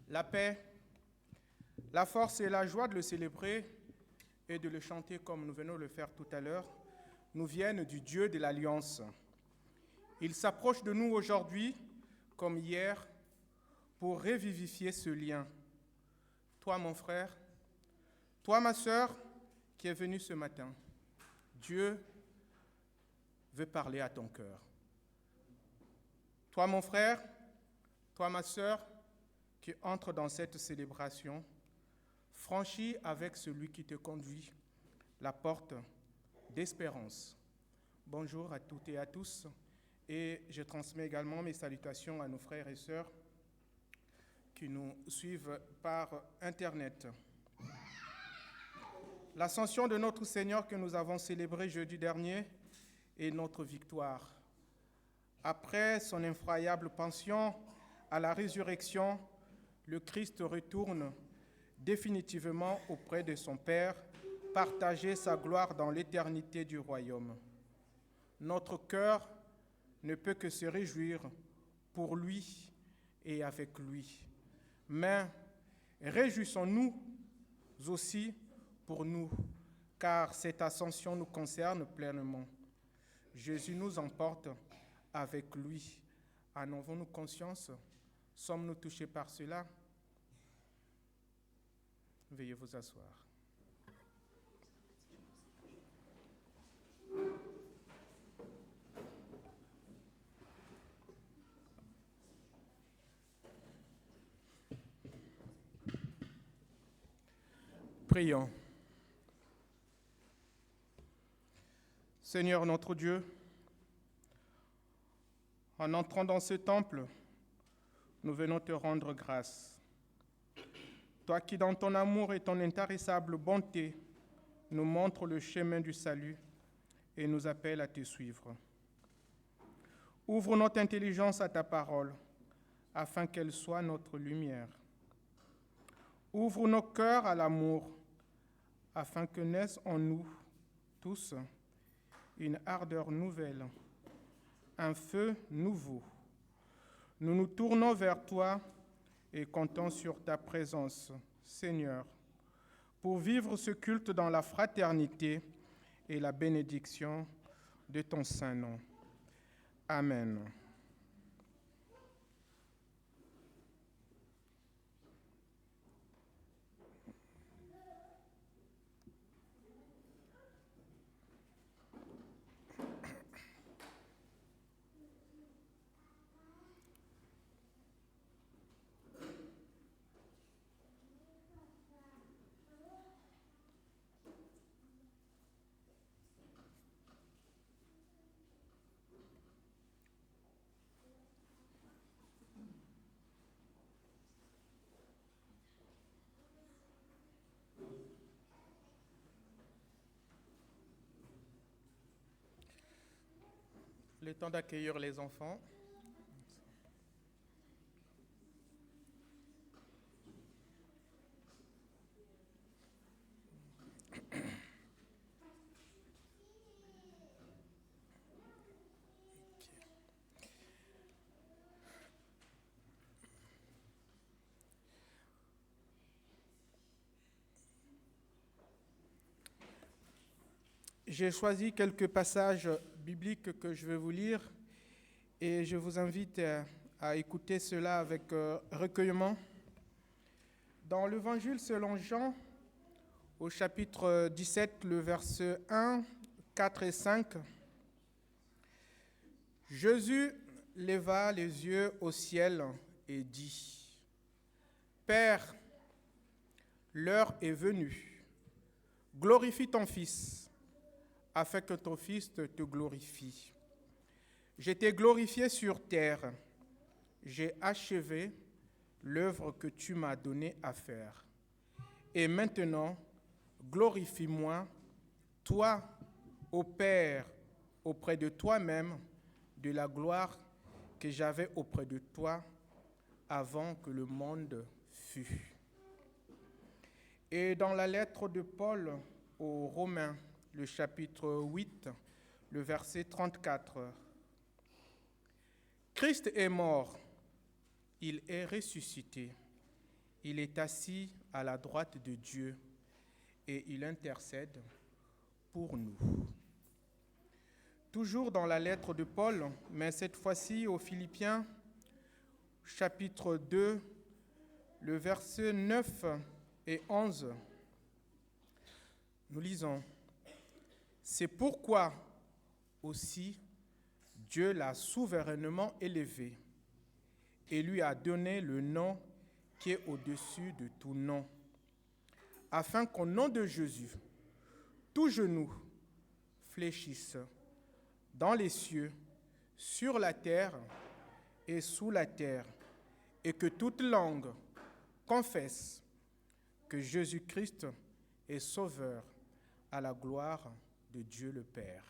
La paix, la force et la joie de le célébrer et de le chanter comme nous venons de le faire tout à l'heure, nous viennent du Dieu de l'Alliance. Il s'approche de nous aujourd'hui, comme hier, pour revivifier ce lien. Toi, mon frère, toi, ma sœur, qui est venue ce matin, Dieu veut parler à ton cœur. Toi, mon frère, toi, ma sœur, qui entre dans cette célébration, franchis avec celui qui te conduit la porte d'espérance. Bonjour à toutes et à tous, et je transmets également mes salutations à nos frères et sœurs qui nous suivent par Internet. L'ascension de notre Seigneur que nous avons célébrée jeudi dernier est notre victoire. Après son effroyable passion à la résurrection, le Christ retourne définitivement auprès de son Père, partager sa gloire dans l'éternité du royaume. Notre cœur ne peut que se réjouir pour lui et avec lui. Mais réjouissons-nous aussi pour nous, car cette ascension nous concerne pleinement. Jésus nous emporte avec lui. En avons-nous conscience? Sommes-nous touchés par cela? Veuillez vous asseoir. Prions. Seigneur notre Dieu, en entrant dans ce temple, nous venons te rendre grâce. Toi qui, dans ton amour et ton intarissable bonté, nous montres le chemin du salut et nous appelles à te suivre. Ouvre notre intelligence à ta parole, afin qu'elle soit notre lumière. Ouvre nos cœurs à l'amour, afin que naisse en nous tous une ardeur nouvelle, un feu nouveau. Nous nous tournons vers toi et comptons sur ta présence, Seigneur, pour vivre ce culte dans la fraternité et la bénédiction de ton saint nom. Amen. Le temps d'accueillir les enfants. J'ai choisi quelques passages bibliques que je vais vous lire et je vous invite à écouter cela avec recueillement. Dans l'Évangile selon Jean, au chapitre 17, le verset 1, 4 et 5, Jésus leva les yeux au ciel et dit, « Père, l'heure est venue, glorifie ton Fils, afin que ton Fils te glorifie. Je t'ai glorifié sur terre, j'ai achevé l'œuvre que tu m'as donné à faire. Et maintenant, glorifie-moi, toi, ô Père, auprès de toi-même, de la gloire que j'avais auprès de toi avant que le monde fût. » Et dans la lettre de Paul aux Romains, le chapitre 8, le verset 34. Christ est mort, il est ressuscité, Il est assis à la droite de Dieu et il intercède pour nous. Toujours dans la lettre de Paul, mais cette fois-ci aux Philippiens, chapitre 2, le verset 9 et 11, nous lisons « C'est pourquoi aussi Dieu l'a souverainement élevé et lui a donné le nom qui est au-dessus de tout nom, afin qu'au nom de Jésus, tout genou fléchisse dans les cieux, sur la terre et sous la terre, et que toute langue confesse que Jésus-Christ est Sauveur à la gloire de Dieu le Père. »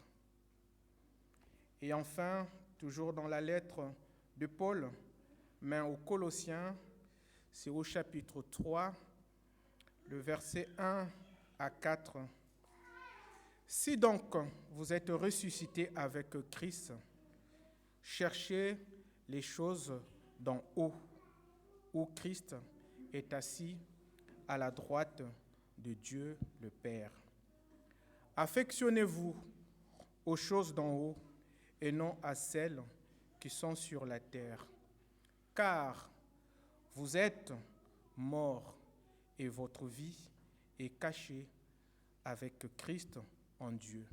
Et enfin, toujours dans la lettre de Paul, mais aux Colossiens, c'est au chapitre 3, le verset 1 à 4. « Si donc vous êtes ressuscités avec Christ, cherchez les choses d'en haut, où Christ est assis à la droite de Dieu le Père. Affectionnez-vous aux choses d'en haut et non à celles qui sont sur la terre, car vous êtes morts et votre vie est cachée avec Christ en Dieu.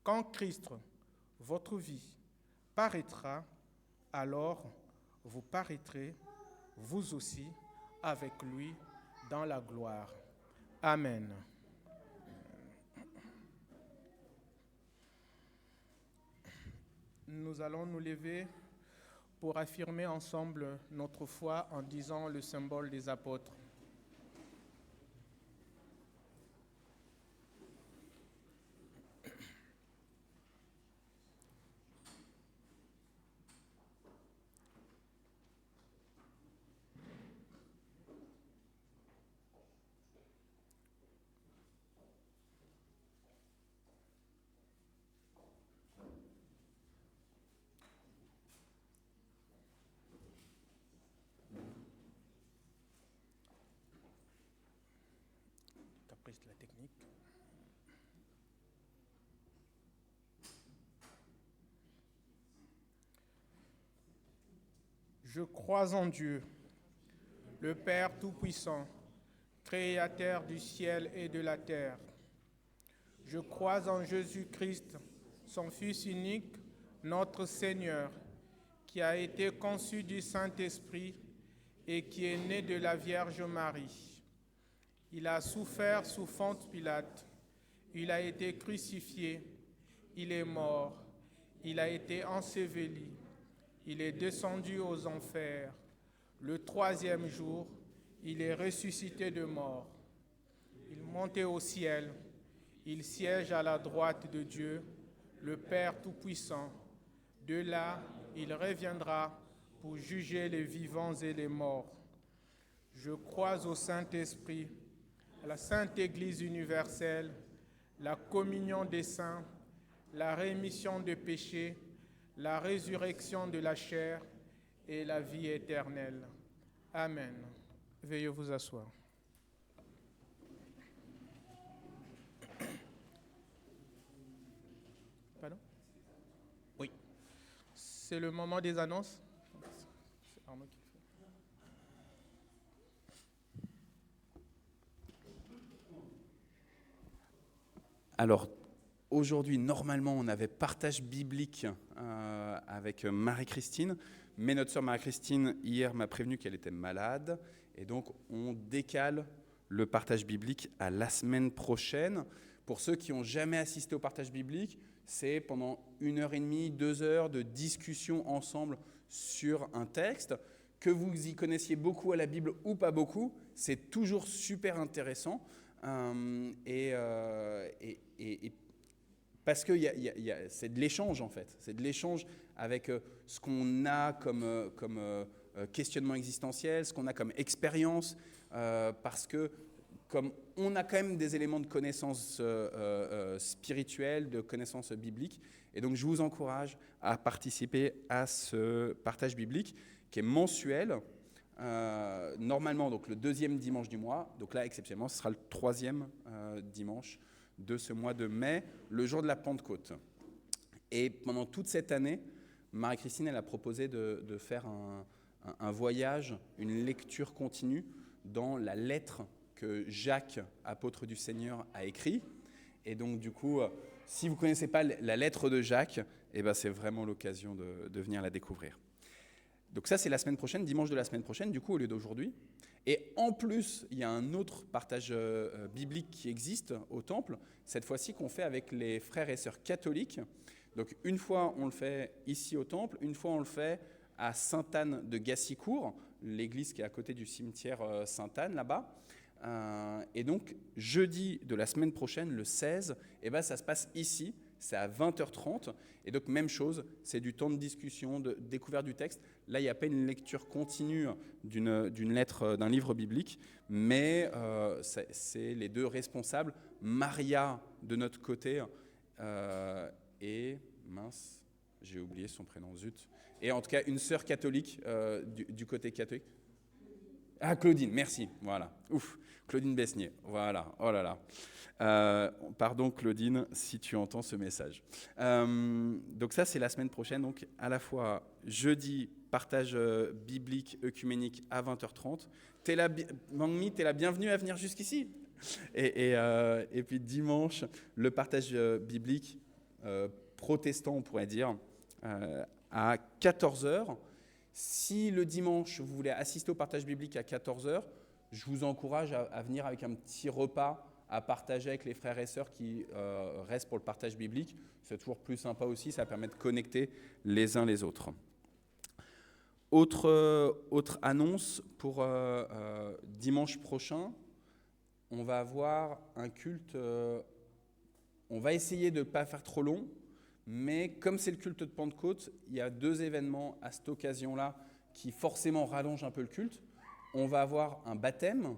Quand Christ, votre vie, paraîtra, alors vous paraîtrez, vous aussi, avec lui dans la gloire. Amen. Nous allons nous lever pour affirmer ensemble notre foi en disant le symbole des apôtres. Caprice de la technique. Je crois en Dieu, le Père Tout-Puissant, Créateur du ciel et de la terre. Je crois en Jésus-Christ, son Fils unique, notre Seigneur, qui a été conçu du Saint-Esprit et qui est né de la Vierge Marie. Il a souffert sous Ponce Pilate, il a été crucifié, il est mort, il a été enseveli, il est descendu aux enfers. Le troisième jour, il est ressuscité de mort. Il est monté au ciel, il siège à la droite de Dieu, le Père Tout-Puissant. De là, il reviendra pour juger les vivants et les morts. Je crois au Saint-Esprit, à la Sainte Église universelle, la communion des saints, la rémission des péchés, la résurrection de la chair et la vie éternelle. Amen. Veuillez vous asseoir. Pardon? Oui. C'est le moment des annonces. C'est Arnaud qui le fait. Alors, aujourd'hui, normalement, on avait partage biblique avec Marie-Christine, mais notre sœur Marie-Christine, hier, m'a prévenu qu'elle était malade, et donc on décale le partage biblique à la semaine prochaine. Pour ceux qui n'ont jamais assisté au partage biblique, c'est pendant 1h30, 2 heures de discussion ensemble sur un texte. Que vous y connaissiez beaucoup à la Bible ou pas beaucoup, c'est toujours super intéressant. Parce que c'est de l'échange en fait, c'est de l'échange avec ce qu'on a comme questionnement existentiel, ce qu'on a comme expérience, parce que comme on a quand même des éléments de connaissance spirituelle, de connaissance biblique, et donc je vous encourage à participer à ce partage biblique qui est mensuel. normalement donc le 2e dimanche du mois. Donc là, exceptionnellement, ce sera le 3e dimanche de ce mois de mai, le jour de la Pentecôte. Et pendant toute cette année, Marie-Christine, elle a proposé de faire un voyage, une lecture continue dans la lettre que Jacques, apôtre du Seigneur, a écrit. Et donc, du coup, si vous ne connaissez pas la lettre de Jacques, eh ben, c'est vraiment l'occasion de venir la découvrir. Donc ça, c'est la semaine prochaine, dimanche de la semaine prochaine, du coup, au lieu d'aujourd'hui. Et en plus, il y a un autre partage biblique qui existe au temple, cette fois-ci qu'on fait avec les frères et sœurs catholiques. Donc une fois, on le fait ici au temple, une fois, on le fait à Sainte-Anne de Gassicourt, l'église qui est à côté du cimetière Sainte-Anne, là-bas. Et donc, jeudi de la semaine prochaine, le 16, eh ben, ça se passe ici, c'est à 20h30. Et donc, même chose, c'est du temps de discussion, de découverte du texte. Là, il n'y a pas une lecture continue d'une lettre, d'un livre biblique, mais c'est les deux responsables, Maria de notre côté, et, mince, j'ai oublié son prénom, zut, et en tout cas, une sœur catholique du côté catholique. Ah, Claudine, merci, voilà, ouf, Claudine Besnier, voilà, oh là là. Pardon Claudine, si tu entends ce message. Donc ça, c'est la semaine prochaine, donc à la fois jeudi, partage biblique œcuménique à 20h30. Mangmi, t'es la bienvenue à venir jusqu'ici. Et puis dimanche, le partage biblique protestant, on pourrait dire, à 14h. Si le dimanche, vous voulez assister au partage biblique à 14h, je vous encourage à venir avec un petit repas à partager avec les frères et sœurs qui restent pour le partage biblique. C'est toujours plus sympa aussi, ça permet de connecter les uns les autres. Autre annonce pour dimanche prochain, on va avoir un culte, on va essayer de ne pas faire trop long, mais comme c'est le culte de Pentecôte, il y a 2 événements à cette occasion-là qui forcément rallongent un peu le culte. On va avoir un baptême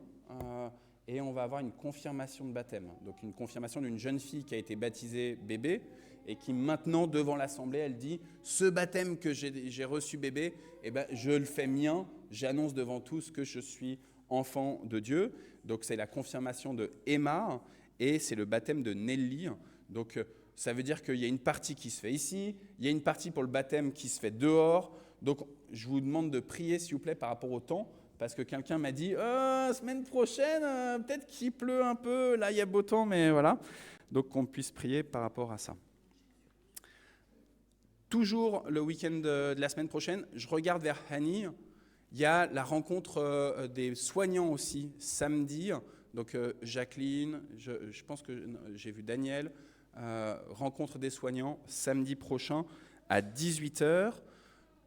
et on va avoir une confirmation de baptême. Donc une confirmation d'une jeune fille qui a été baptisée bébé et qui maintenant, devant l'Assemblée, elle dit « Ce baptême que j'ai reçu bébé, eh ben, je le fais mien, j'annonce devant tous que je suis enfant de Dieu. » Donc c'est la confirmation de Emma et c'est le baptême de Nelly. Donc ça veut dire qu'il y a une partie qui se fait ici, il y a une partie pour le baptême qui se fait dehors. Donc je vous demande de prier, s'il vous plaît, par rapport au temps, parce que quelqu'un m'a dit semaine prochaine, peut-être qu'il pleut un peu, là il y a beau temps, mais voilà. Donc qu'on puisse prier par rapport à ça. Toujours le week-end de la semaine prochaine, je regarde vers Hani. Il y a la rencontre des soignants aussi, samedi. Donc Jacqueline, je pense que j'ai vu Daniel. Rencontre des soignants, samedi prochain à 18h.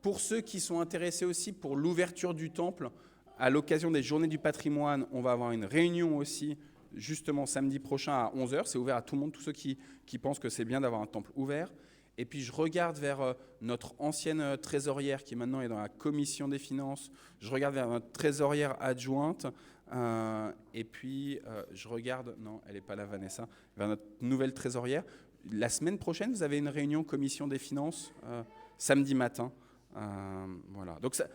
Pour ceux qui sont intéressés aussi pour l'ouverture du temple, à l'occasion des Journées du patrimoine, on va avoir une réunion aussi, justement samedi prochain à 11h. C'est ouvert à tout le monde, tous ceux qui pensent que c'est bien d'avoir un temple ouvert. Et puis je regarde vers notre ancienne trésorière qui maintenant est dans la commission des finances. Je regarde vers notre trésorière adjointe. Et puis je regarde, non, elle n'est pas là, Vanessa, vers notre nouvelle trésorière. La semaine prochaine, vous avez une réunion commission des finances samedi matin. Voilà. Donc ça,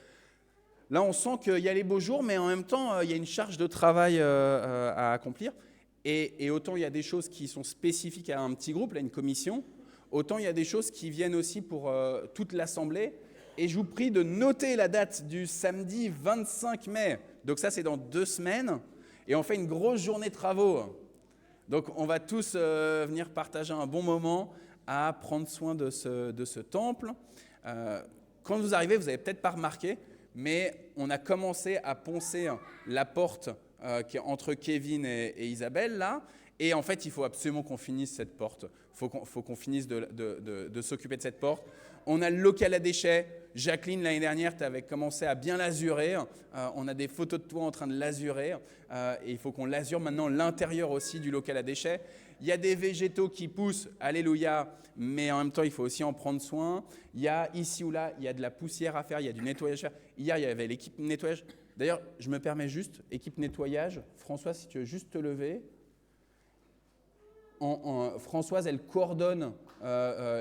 là, on sent qu'il y a les beaux jours, mais en même temps, il y a une charge de travail à accomplir. Et autant il y a des choses qui sont spécifiques à un petit groupe, là, une commission, autant il y a des choses qui viennent aussi pour toute l'Assemblée. Et je vous prie de noter la date du samedi 25 mai. Donc ça, c'est dans 2 semaines. Et on fait une grosse journée de travaux. Donc on va tous venir partager un bon moment à prendre soin de ce temple. Quand vous arrivez, vous n'avez peut-être pas remarqué, mais on a commencé à poncer la porte qui est entre Kevin et Isabelle, là. Et en fait, il faut absolument qu'on finisse cette porte. Il faut qu'on finisse de s'occuper de cette porte. On a le local à déchets. Jacqueline, l'année dernière, tu avais commencé à bien l'azurer. On a des photos de toi en train de l'azurer. Et il faut qu'on l'azure maintenant l'intérieur aussi du local à déchets. Il y a des végétaux qui poussent, alléluia, mais en même temps, il faut aussi en prendre soin. Il y a ici ou là, il y a de la poussière à faire, il y a du nettoyage à faire. Hier, il y avait l'équipe nettoyage. D'ailleurs, je me permets juste, équipe nettoyage, François, si tu veux juste te lever. Françoise, elle coordonne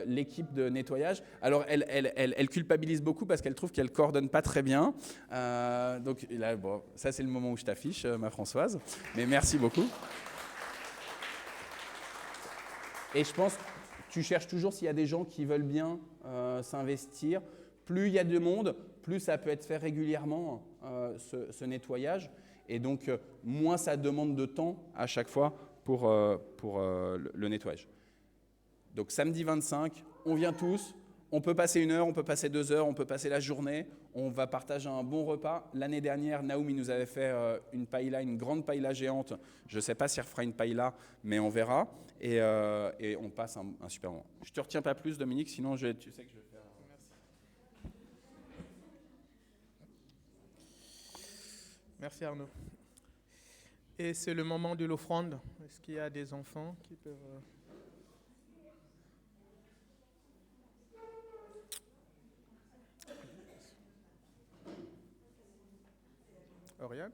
l'équipe de nettoyage. Alors, elle culpabilise beaucoup parce qu'elle trouve qu'elle ne coordonne pas très bien. Donc là, bon, ça, c'est le moment où je t'affiche, ma Françoise. Mais merci beaucoup. Et je pense, tu cherches toujours s'il y a des gens qui veulent bien s'investir. Plus il y a de monde, plus ça peut être fait régulièrement, ce nettoyage. Et donc, moins ça demande de temps à chaque fois pour le nettoyage. Donc, samedi 25, on vient tous. On peut passer 1 heure, on peut passer 2 heures, on peut passer la journée. On va partager un bon repas. L'année dernière, Naoumi nous avait fait une paella, une grande paella géante. Je ne sais pas si elle refera une paella, mais on verra. Et on passe un super moment. Je ne te retiens pas plus, Dominique, sinon tu sais que je vais faire... Merci Arnaud. Et c'est le moment de l'offrande. Est-ce qu'il y a des enfants qui peuvent... Oriane?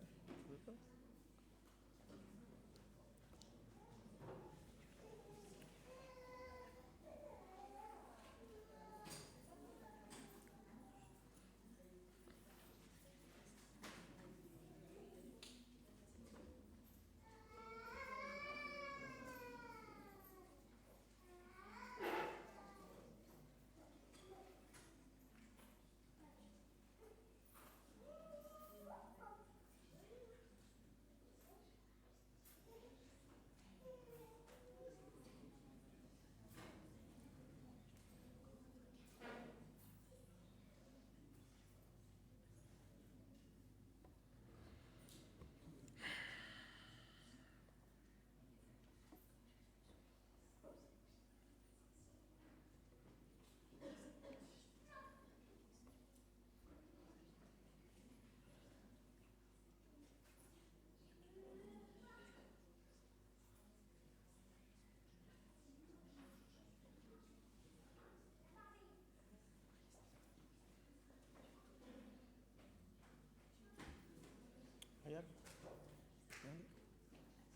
Oriane?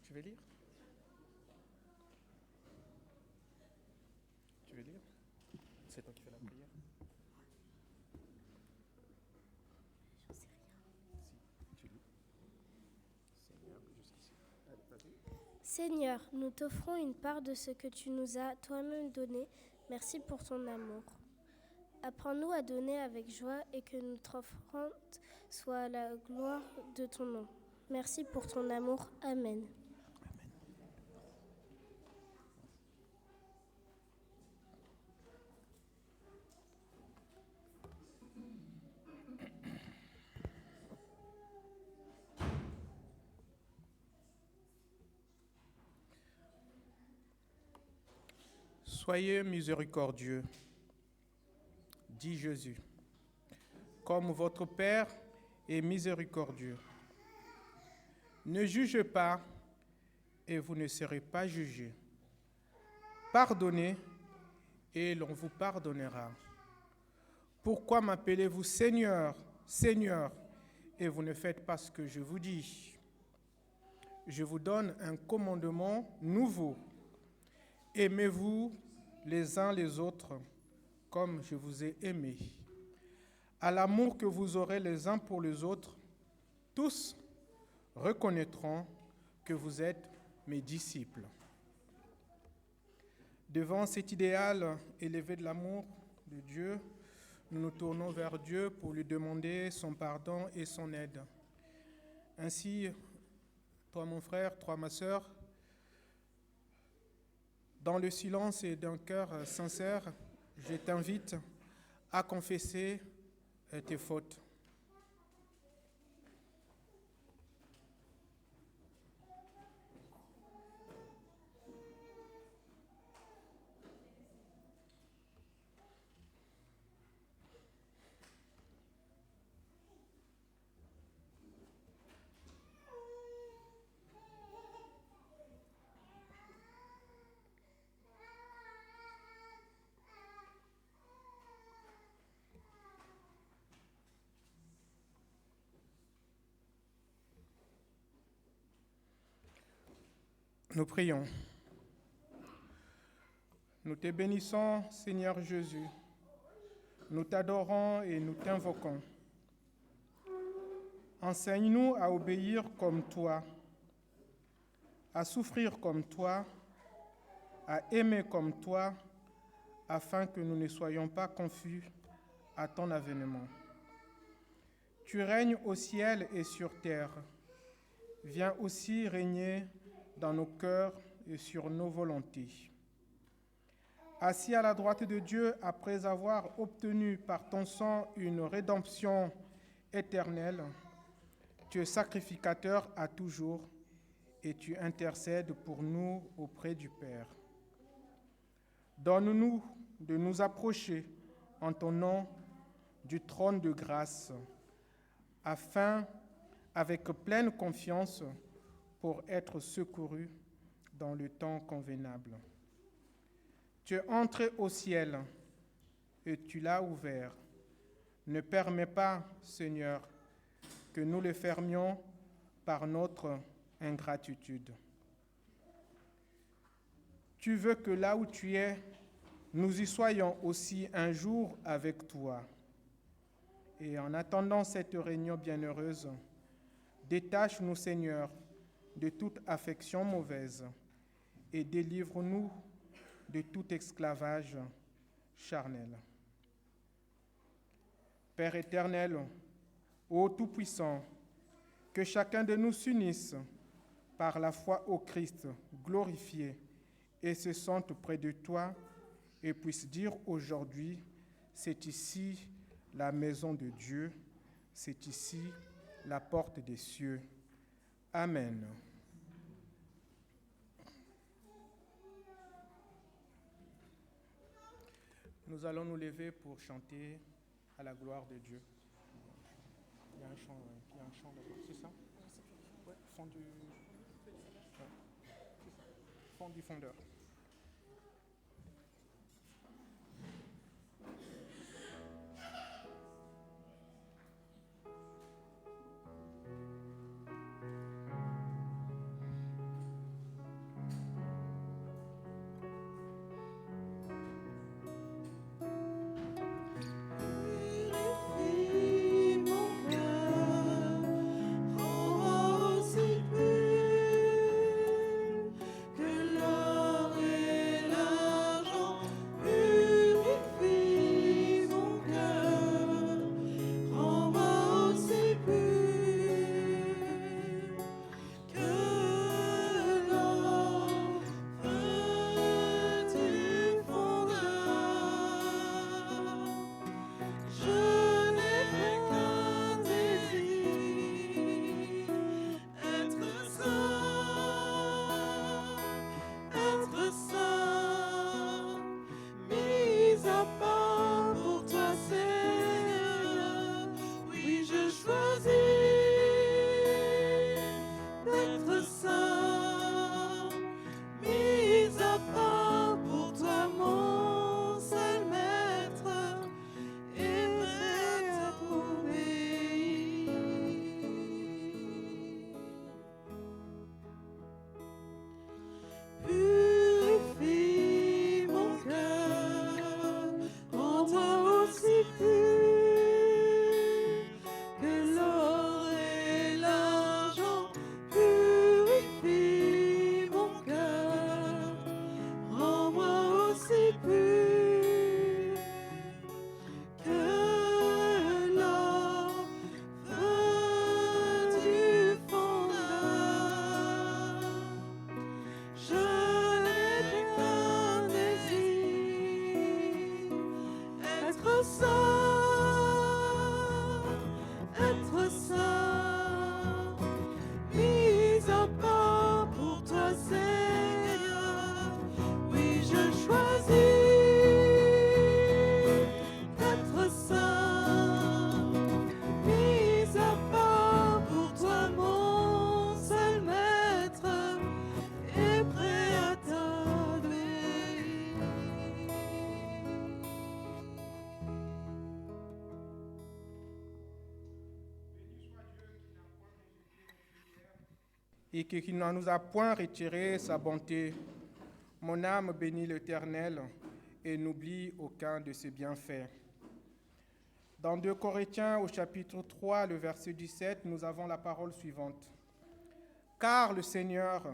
Tu veux lire? Tu veux lire? C'est toi qui fais la prière? Si, tu lis. Seigneur, jusqu'ici. Allez, vas-y. Seigneur, nous t'offrons une part de ce que tu nous as toi-même donné. Merci pour ton amour. Apprends-nous à donner avec joie et que notre offrande soit à la gloire de ton nom. Merci pour ton amour. Amen. Soyez miséricordieux, dit Jésus, comme votre Père est miséricordieux. Ne jugez pas et vous ne serez pas jugés. Pardonnez et l'on vous pardonnera. Pourquoi m'appelez-vous Seigneur, Seigneur, et vous ne faites pas ce que je vous dis? Je vous donne un commandement nouveau. Aimez-vous les uns les autres comme je vous ai aimés. À l'amour que vous aurez les uns pour les autres, tous reconnaîtront que vous êtes mes disciples. Devant cet idéal élevé de l'amour de Dieu, nous nous tournons vers Dieu pour lui demander son pardon et son aide. Ainsi, toi mon frère, toi ma sœur, dans le silence et d'un cœur sincère, je t'invite à confesser tes fautes. Nous prions. Nous te bénissons, Seigneur Jésus. Nous t'adorons et nous t'invoquons. Enseigne-nous à obéir comme toi, à souffrir comme toi, à aimer comme toi, afin que nous ne soyons pas confus à ton avènement. Tu règnes au ciel et sur terre. Viens aussi régner dans nos cœurs et sur nos volontés. Assis à la droite de Dieu, après avoir obtenu par ton sang une rédemption éternelle, tu es sacrificateur à toujours et tu intercèdes pour nous auprès du Père. Donne-nous de nous approcher en ton nom du trône de grâce, afin, avec pleine confiance, pour être secourus dans le temps convenable. Tu es entré au ciel et tu l'as ouvert. Ne permets pas, Seigneur, que nous le fermions par notre ingratitude. Tu veux que là où tu es, nous y soyons aussi un jour avec toi. Et en attendant cette réunion bienheureuse, détache-nous, Seigneur, de toute affection mauvaise et délivre-nous de tout esclavage charnel. Père éternel, ô Tout-Puissant, que chacun de nous s'unisse par la foi au Christ glorifié et se sente près de toi et puisse dire aujourd'hui, c'est ici la maison de Dieu, c'est ici la porte des cieux. Amen. Nous allons nous lever pour chanter à la gloire de Dieu. Il y a un chant là-bas, c'est ça? Ouais, fond du fondeur. Et qu'il ne nous a point retiré sa bonté. Mon âme bénit l'Éternel et n'oublie aucun de ses bienfaits. Dans 2 Corinthiens au chapitre 3, le verset 17, nous avons la parole suivante. Car le Seigneur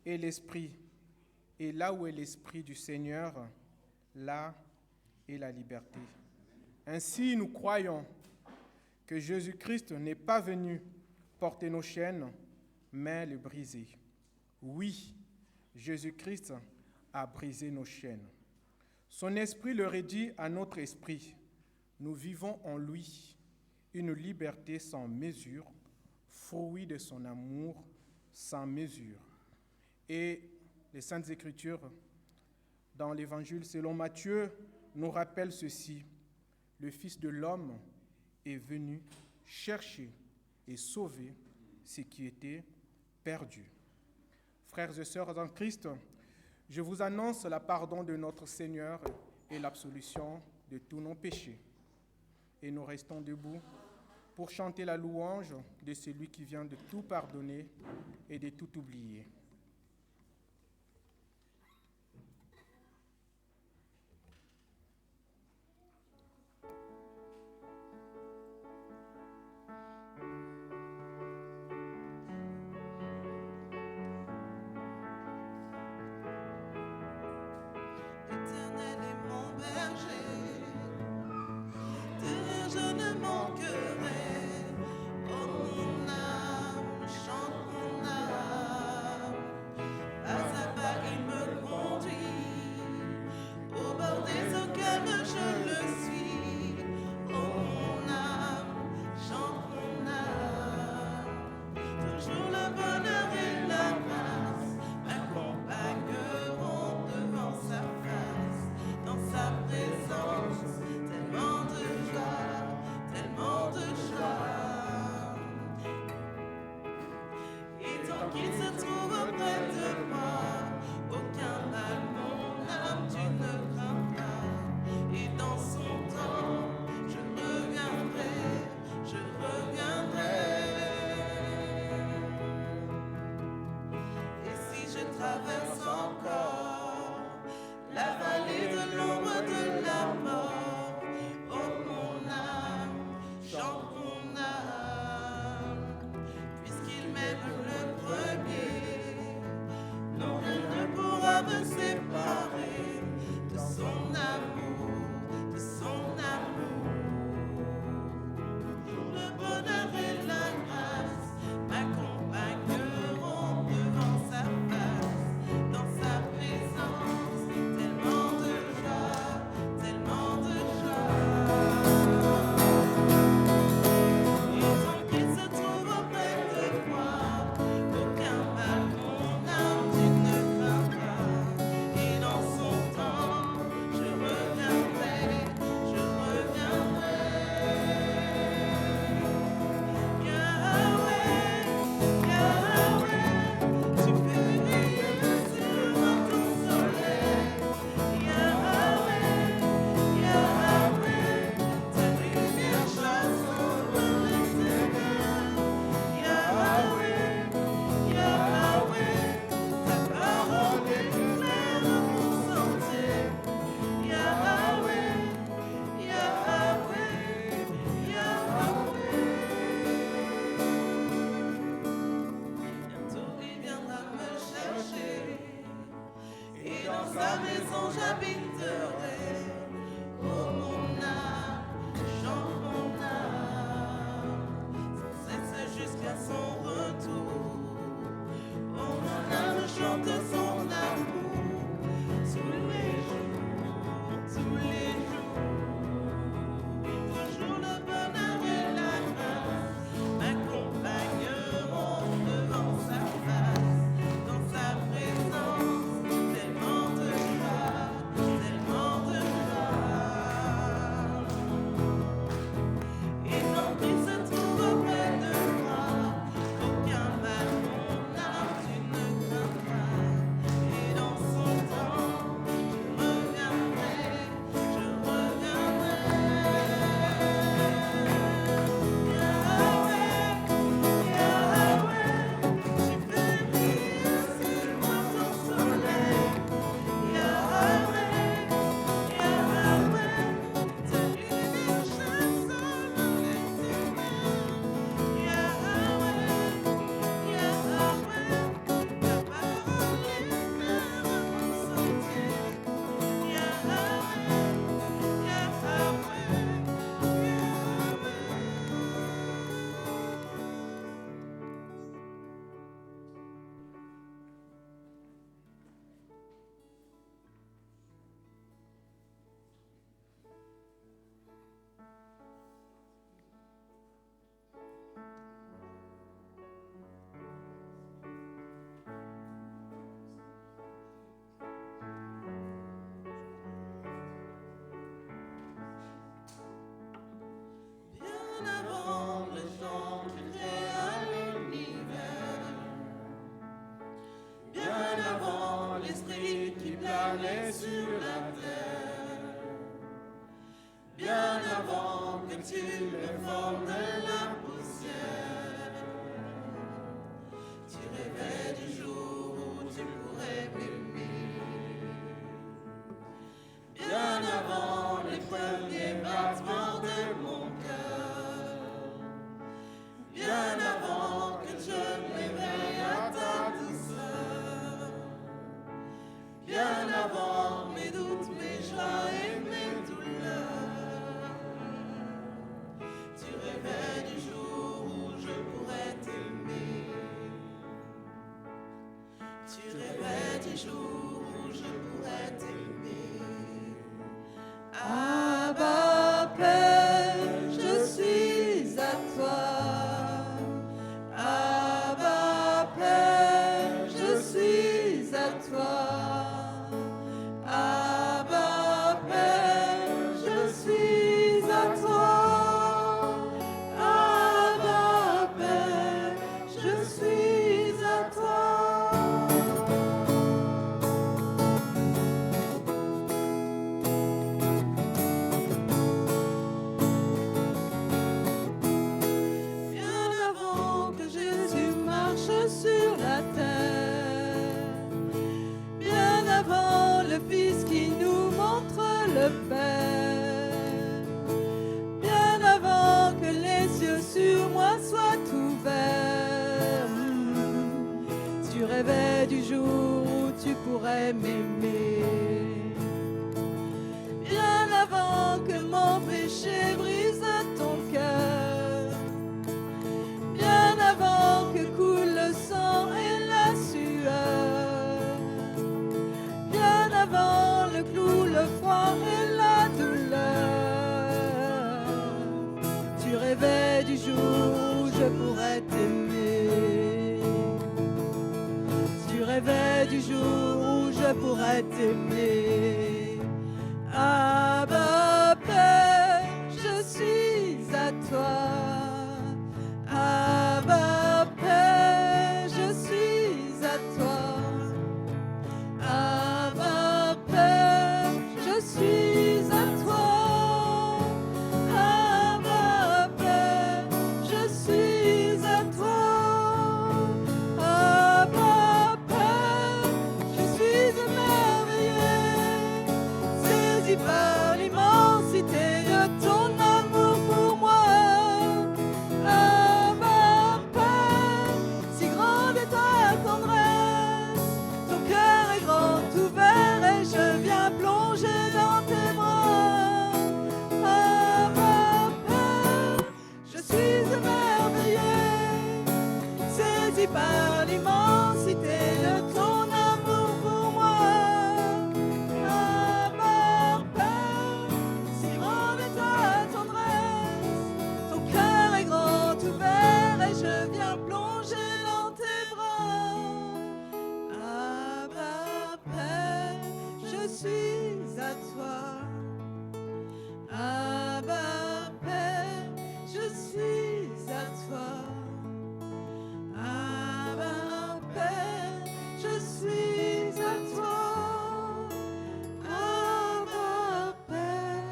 est l'Esprit, et là où est l'Esprit du Seigneur, là est la liberté. Ainsi, nous croyons que Jésus-Christ n'est pas venu porter nos chaînes, mais les briser. Oui, Jésus-Christ a brisé nos chaînes. Son esprit leur est dit à notre esprit. Nous vivons en lui une liberté sans mesure, fruit de son amour sans mesure. Et les Saintes Écritures, dans l'Évangile selon Matthieu, nous rappellent ceci. Le Fils de l'homme est venu chercher et sauver ce qui était perdu. Frères et sœurs en Christ, je vous annonce le pardon de notre Seigneur et l'absolution de tous nos péchés. Et nous restons debout pour chanter la louange de celui qui vient de tout pardonner et de tout oublier. Tellement de joie, tellement tu me formes de la poussière. Tu rêvais du jour où tu pourrais m'aimer. Bien avant les premiers battements de mon cœur. Bien avant que je m'éveille à ta douceur. Bien avant mes doutes, mes joies et mes douleurs. Tu rêvais du jour où je pourrais t'aimer. Tu rêvais du jour où je pourrais t'aimer. Abba Père, je suis à toi. Abba Père, je suis à toi. Abba Père, je suis à toi. Abba Père, je suis à toi. Bien avant que Jésus marche sur la terre, bien avant le Fils qui nous montre le Père, bien avant que les yeux sur moi soient ouverts, tu rêvais du jour où tu pourrais m'aimer. Bien avant que mon péché brise ton cœur, bien avant que coule le sang et la sueur, bien avant le clou, le froid et la douleur, tu rêvais du jour où je pourrais t'aimer. Tu rêvais du jour où je pourrais t'aimer. Abba Père, je suis à toi. Abba Père, je suis à toi. Abba Père, je suis à toi. Abba Père, je suis à toi. Abba Père, je suis émerveillé, saisi par l'immensité de ton amour pour moi. Abba Père, si grande est ta tendresse, ton cœur est grand ouvert et je viens plonger dans tes bras. Abba Père, je suis émerveillé, saisi par l'immensité de ton amour pour moi. Abba Père, si grande est ta tendresse, ton cœur est grand ouvert et je viens plonger dans tes bras. Abba Père, je suis à toi. Abba Père, je suis à toi. Abba Père, je suis à toi. Abba Père,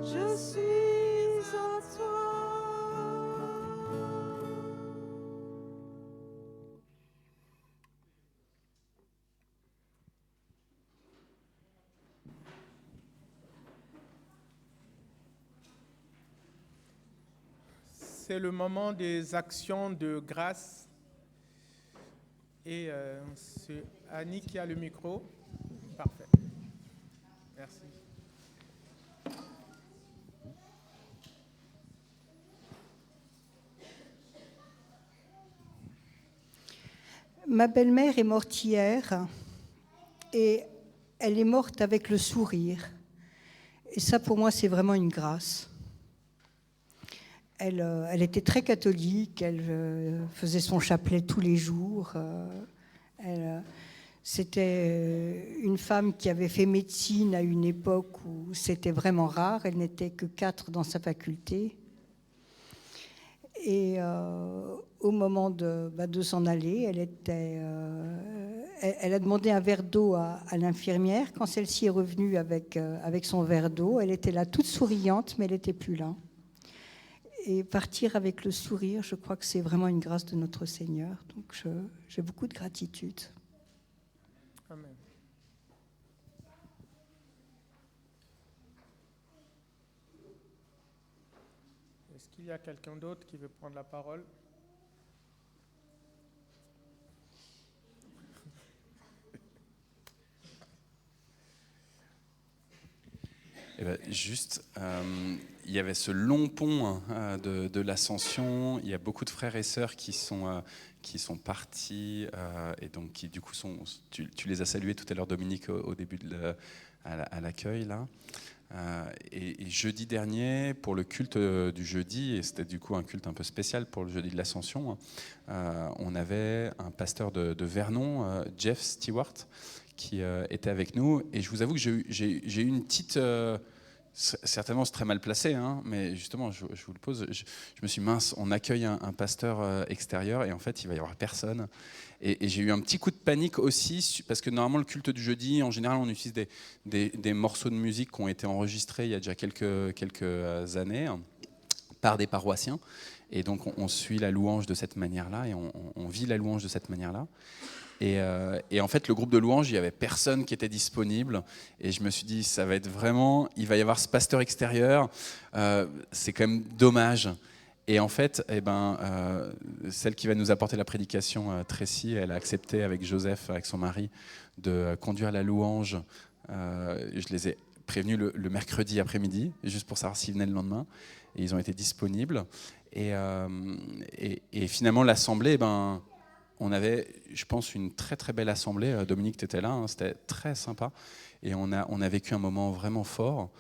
je suis à toi. C'est le moment des actions de grâce. Et c'est Annie qui a le micro. Parfait. Merci. Ma belle-mère est morte hier et elle est morte avec le sourire. Et ça, pour moi, c'est vraiment une grâce. Elle était très catholique, elle faisait son chapelet tous les jours. C'était une femme qui avait fait médecine à une époque où c'était vraiment rare. Elle n'était que 4 dans sa faculté. Et au moment de s'en aller, elle a demandé un verre d'eau à l'infirmière. Quand celle-ci est revenue avec son verre d'eau, elle était là toute souriante, mais elle n'était plus là. et partir avec le sourire, je crois que c'est vraiment une grâce de notre Seigneur. Donc j'ai beaucoup de gratitude. Amen. Est-ce qu'il y a quelqu'un d'autre qui veut prendre la parole? Eh ben, juste, il y avait ce long pont de l'Ascension. Il y a beaucoup de frères et sœurs qui sont partis et donc qui du coup tu les as salués tout à l'heure, Dominique, au début à l'accueil là. Et jeudi dernier, pour le culte du jeudi, et c'était du coup un culte un peu spécial pour le jeudi de l'Ascension, on avait un pasteur de Vernon, Jeff Stewart, qui était avec nous. Et je vous avoue que j'ai eu une petite... certainement c'est très mal placé, hein, mais justement je vous le pose, je me suis dit, mince, on accueille un pasteur extérieur et en fait il va y avoir personne. Et j'ai eu un petit coup de panique aussi, parce que normalement le culte du jeudi, en général on utilise des morceaux de musique qui ont été enregistrés il y a déjà quelques années par des paroissiens. Et donc on suit la louange de cette manière-là et on vit la louange de cette manière-là. Et en fait, le groupe de louange, il n'y avait personne qui était disponible. Et je me suis dit, ça va être vraiment... Il va y avoir ce pasteur extérieur. C'est quand même dommage. Et en fait, celle qui va nous apporter la prédication, Tracy, elle a accepté avec Joseph, avec son mari, de conduire la louange. Je les ai prévenus le mercredi après-midi, juste pour savoir s'ils venaient le lendemain. Et ils ont été disponibles. Et finalement, l'assemblée... on avait, je pense, une très très belle assemblée. Dominique, tu étais là, hein, c'était très sympa. Et on a vécu un moment vraiment fort.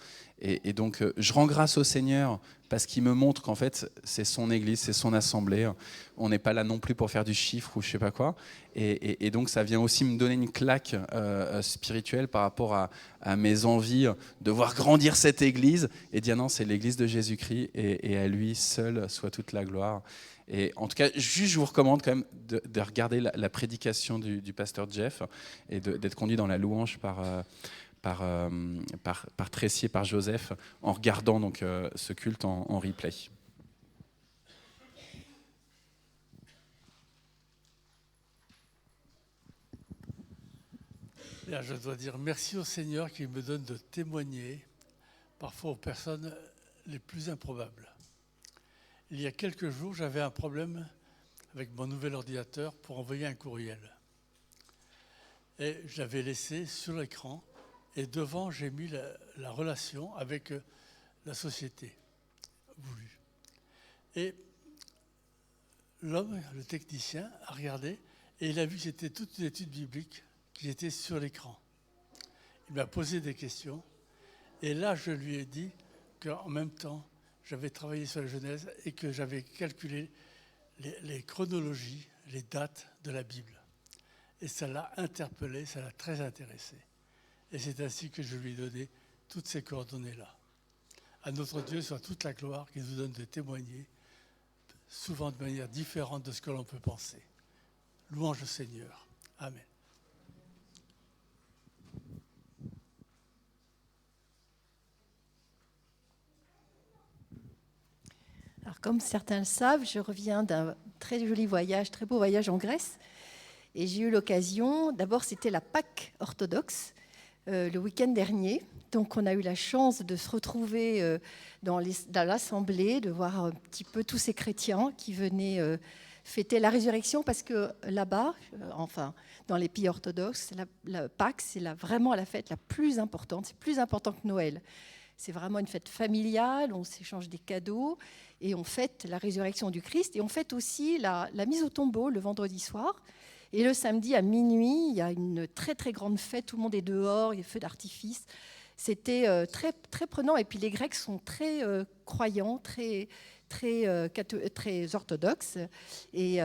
Et donc, je rends grâce au Seigneur parce qu'il me montre qu'en fait, c'est son église, c'est son assemblée. On n'est pas là non plus pour faire du chiffre ou je sais pas quoi. Et donc, ça vient aussi me donner une claque spirituelle par rapport à mes envies de voir grandir cette église et dire non, c'est l'église de Jésus-Christ et à lui seul soit toute la gloire. Et en tout cas, juste, je vous recommande quand même de regarder la prédication du pasteur Jeff et d'être conduit dans la louange par Tracy et par Joseph en regardant donc, ce culte en replay. Bien, je dois dire merci au Seigneur qui me donne de témoigner parfois aux personnes les plus improbables. Il y a quelques jours, j'avais un problème avec mon nouvel ordinateur pour envoyer un courriel. Et je l'avais laissé sur l'écran et devant, j'ai mis la relation avec la société voulue. Et l'homme, le technicien, a regardé et il a vu que c'était toute une étude biblique qui était sur l'écran. Il m'a posé des questions et là, je lui ai dit qu'en même temps, j'avais travaillé sur la Genèse et que j'avais calculé les chronologies, les dates de la Bible. Et ça l'a interpellé, ça l'a très intéressé. Et c'est ainsi que je lui ai donné toutes ces coordonnées-là. À notre Dieu soit toute la gloire qui nous donne de témoigner, souvent de manière différente de ce que l'on peut penser. Louange au Seigneur. Amen. Alors, comme certains le savent, je reviens d'un très joli voyage, très beau voyage en Grèce. Et j'ai eu l'occasion, d'abord c'était la Pâque orthodoxe, le week-end dernier. Donc on a eu la chance de se retrouver dans l'assemblée, de voir un petit peu tous ces chrétiens qui venaient fêter la résurrection, parce que là-bas, dans les pays orthodoxes, la Pâque, c'est vraiment la fête la plus importante. C'est plus important que Noël. C'est vraiment une fête familiale, on s'échange des cadeaux et on fête la résurrection du Christ. Et on fête aussi la mise au tombeau le vendredi soir. Et le samedi à minuit, il y a une très très grande fête, tout le monde est dehors, il y a feux d'artifice. C'était très, très prenant. Et puis les Grecs sont très croyants, très orthodoxes et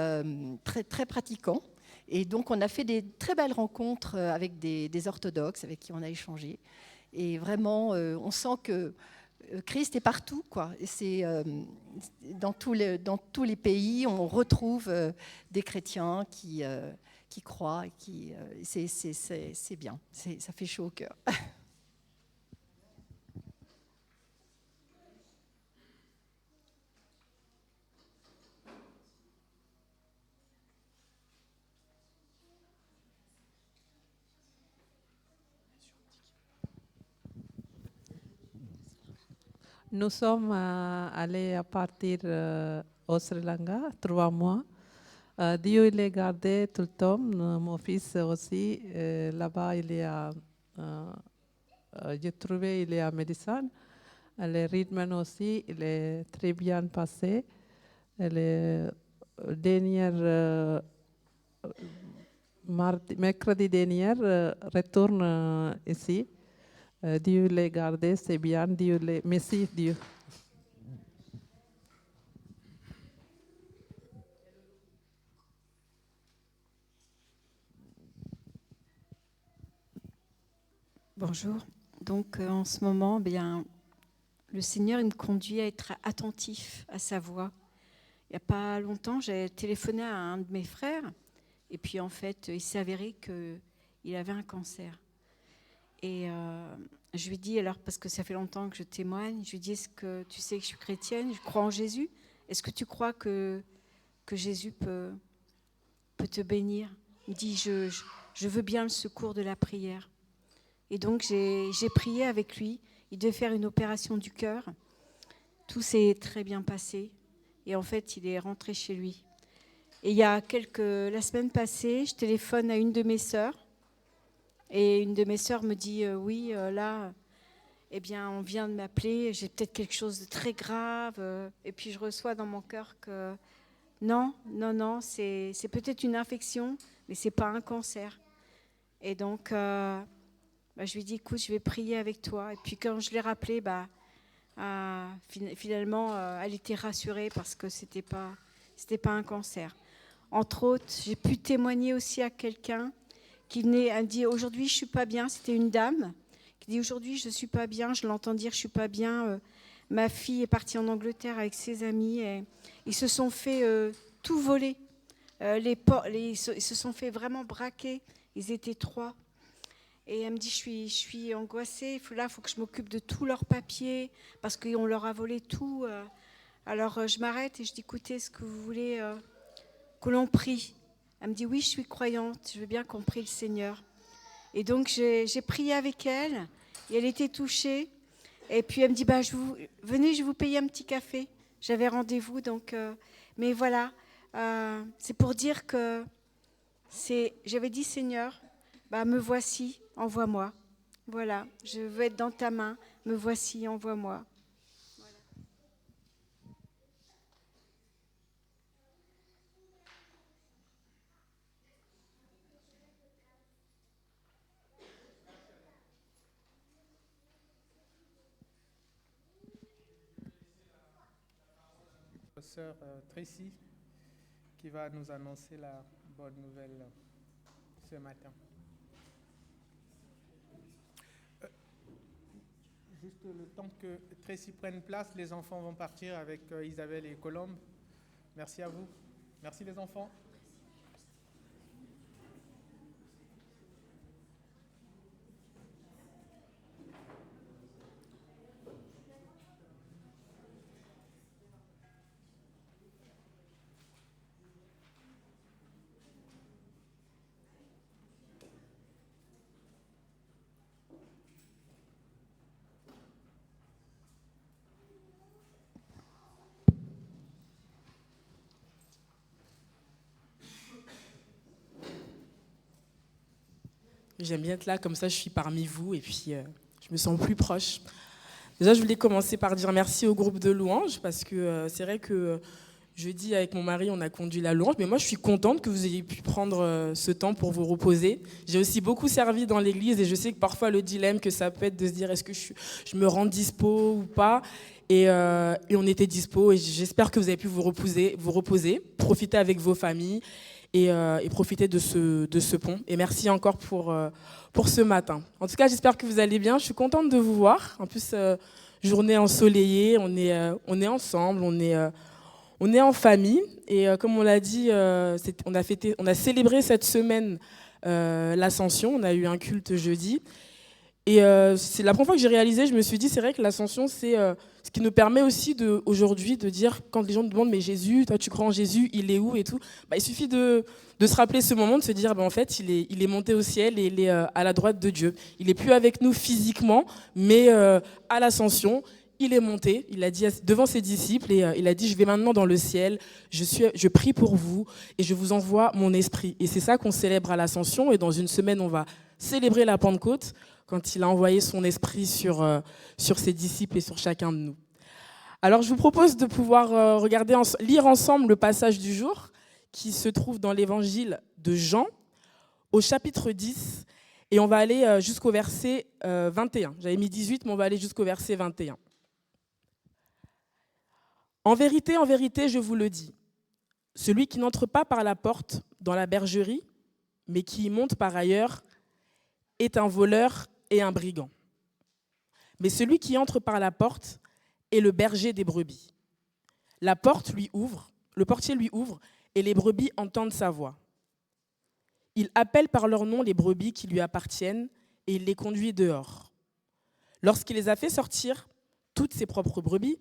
très, très pratiquants. Et donc on a fait des très belles rencontres avec des orthodoxes avec qui on a échangé. Et vraiment, on sent que Christ est partout, quoi. Et c'est, dans tous les pays, on retrouve des chrétiens qui croient. Et c'est bien, ça fait chaud au cœur. Nous sommes allés à partir au Sri Lanka 3 mois. Dieu il est gardé tout le temps. Mon fils aussi, là-bas, il est à, j'ai trouvé, il est à médecine. Le rythme aussi, il est très bien passé. Le dernier mercredi dernier, retourne ici. Dieu les gardé, c'est bien. Dieu les, merci Dieu. Bonjour. Donc en ce moment, le Seigneur il me conduit à être attentif à sa voix. Il n'y a pas longtemps, j'ai téléphoné à un de mes frères et puis en fait, il s'est avéré qu'il avait un cancer. Et je lui dis, alors parce que ça fait longtemps que je témoigne, je lui dis, est-ce que tu sais que je suis chrétienne, je crois en Jésus? Est-ce que tu crois que Jésus peut te bénir? Il me dit, je veux bien le secours de la prière. Et donc, j'ai prié avec lui. Il devait faire une opération du cœur. Tout s'est très bien passé. Et en fait, il est rentré chez lui. Et il y a la semaine passée, je téléphone à une de mes sœurs. Et une de mes sœurs me dit, oui, là, on vient de m'appeler. J'ai peut-être quelque chose de très grave. Et puis, je reçois dans mon cœur que non, c'est peut-être une infection, mais ce n'est pas un cancer. Et donc... je lui ai dit, écoute, je vais prier avec toi. Et puis quand je l'ai rappelé, finalement, elle était rassurée parce que c'était pas un cancer. Entre autres, j'ai pu témoigner aussi à quelqu'un qui venait, elle dit, aujourd'hui, je ne suis pas bien. C'était une dame qui dit, aujourd'hui, je ne suis pas bien. Je l'entends dire, je ne suis pas bien. Ma fille est partie en Angleterre avec ses amis. Et ils se sont fait tout voler. Ils se sont fait vraiment braquer. Ils étaient 3. Et elle me dit, je suis angoissée, là, il faut que je m'occupe de tous leurs papiers, parce qu'on leur a volé tout. Alors, je m'arrête et je dis, écoutez, est-ce que vous voulez que l'on prie? Elle me dit, oui, je suis croyante, je veux bien qu'on prie le Seigneur. Et donc, j'ai prié avec elle, et elle était touchée. Et puis, elle me dit, venez, je vais vous payer un petit café. J'avais rendez-vous, donc... mais voilà, c'est pour dire que j'avais dit, Seigneur, me voici, envoie-moi. Voilà, je veux être dans ta main, me voici, envoie-moi. Voilà. Sœur Tracy qui va nous annoncer la bonne nouvelle ce matin. Juste le temps que Tracy prenne place, les enfants vont partir avec Isabelle et Colombe. Merci à vous. Merci les enfants. J'aime bien être là, comme ça je suis parmi vous et puis je me sens plus proche. Déjà, je voulais commencer par dire merci au groupe de louanges parce que c'est vrai que jeudi, avec mon mari, on a conduit la louange, mais moi je suis contente que vous ayez pu prendre ce temps pour vous reposer. J'ai aussi beaucoup servi dans l'église et je sais que parfois le dilemme que ça peut être de se dire est-ce que je me rends dispo ou pas, et on était dispo et j'espère que vous avez pu vous reposer, profiter avec vos familles. Et profiter de ce pont. Et merci encore pour ce matin. En tout cas, j'espère que vous allez bien. Je suis contente de vous voir. En plus, journée ensoleillée, on est ensemble, on est en famille. Et comme on l'a dit, on a célébré cette semaine l'Ascension. On a eu un culte jeudi. Et c'est la première fois que j'ai réalisé, je me suis dit, c'est vrai que l'Ascension, c'est ce qui nous permet aussi aujourd'hui de dire, quand les gens nous demandent, mais Jésus, toi tu crois en Jésus, il est où et tout, il suffit de se rappeler ce moment, de se dire, en fait, il est monté au ciel et il est à la droite de Dieu. Il n'est plus avec nous physiquement, mais à l'Ascension, il est monté, il a dit devant ses disciples, et il a dit, je vais maintenant dans le ciel, je prie pour vous, et je vous envoie mon esprit. Et c'est ça qu'on célèbre à l'Ascension, et dans une semaine, on va célébrer la Pentecôte, quand il a envoyé son esprit sur ses disciples et sur chacun de nous. Alors, je vous propose de pouvoir lire ensemble le passage du jour, qui se trouve dans l'évangile de Jean, au chapitre 10, et on va aller jusqu'au verset 21. J'avais mis 18, mais on va aller jusqu'au verset 21. En vérité, je vous le dis, celui qui n'entre pas par la porte dans la bergerie, mais qui y monte par ailleurs, est un voleur et un brigand. Mais celui qui entre par la porte est le berger des brebis. Le portier lui ouvre, et les brebis entendent sa voix. Il appelle par leur nom les brebis qui lui appartiennent, et il les conduit dehors. Lorsqu'il les a fait sortir, toutes ses propres brebis,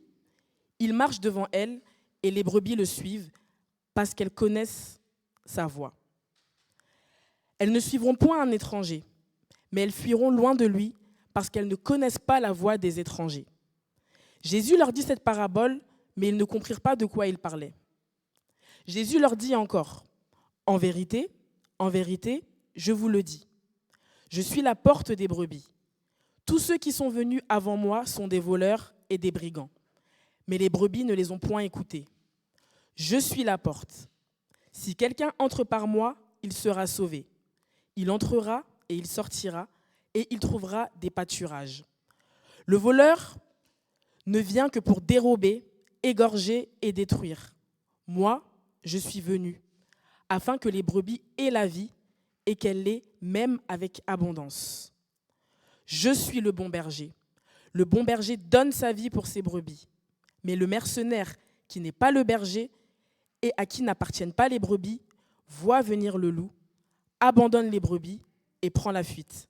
il marche devant elles, et les brebis le suivent, parce qu'elles connaissent sa voix. Elles ne suivront point un étranger, mais elles fuiront loin de lui, parce qu'elles ne connaissent pas la voix des étrangers. Jésus leur dit cette parabole, mais ils ne comprirent pas de quoi il parlait. Jésus leur dit encore, en vérité, je vous le dis, je suis la porte des brebis. Tous ceux qui sont venus avant moi sont des voleurs et des brigands, mais les brebis ne les ont point écoutés. Je suis la porte. Si quelqu'un entre par moi, il sera sauvé. Il entrera et il sortira, et il trouvera des pâturages. Le voleur ne vient que pour dérober, égorger et détruire. Moi, je suis venu, afin que les brebis aient la vie, et qu'elle l'ait même avec abondance. Je suis le bon berger. Le bon berger donne sa vie pour ses brebis. Mais le mercenaire, qui n'est pas le berger, et à qui n'appartiennent pas les brebis, voit venir le loup, abandonne les brebis, et prend la fuite.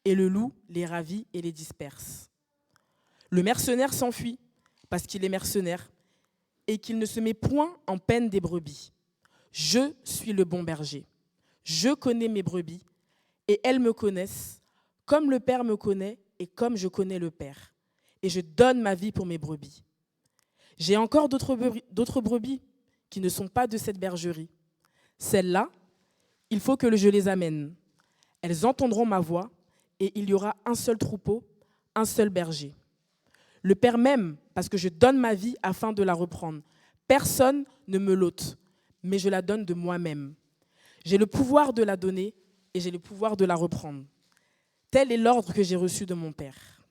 Et le loup les ravit et les disperse. Le mercenaire s'enfuit parce qu'il est mercenaire et qu'il ne se met point en peine des brebis. Je suis le bon berger. Je connais mes brebis et elles me connaissent comme le Père me connaît et comme je connais le Père. Et je donne ma vie pour mes brebis. J'ai encore d'autres brebis qui ne sont pas de cette bergerie. Celles-là, il faut que je les amène. Elles entendront ma voix, et il y aura un seul troupeau, un seul berger. Le Père m'aime, parce que je donne ma vie afin de la reprendre. Personne ne me l'ôte, mais je la donne de moi-même. J'ai le pouvoir de la donner, et j'ai le pouvoir de la reprendre. Tel est l'ordre que j'ai reçu de mon Père.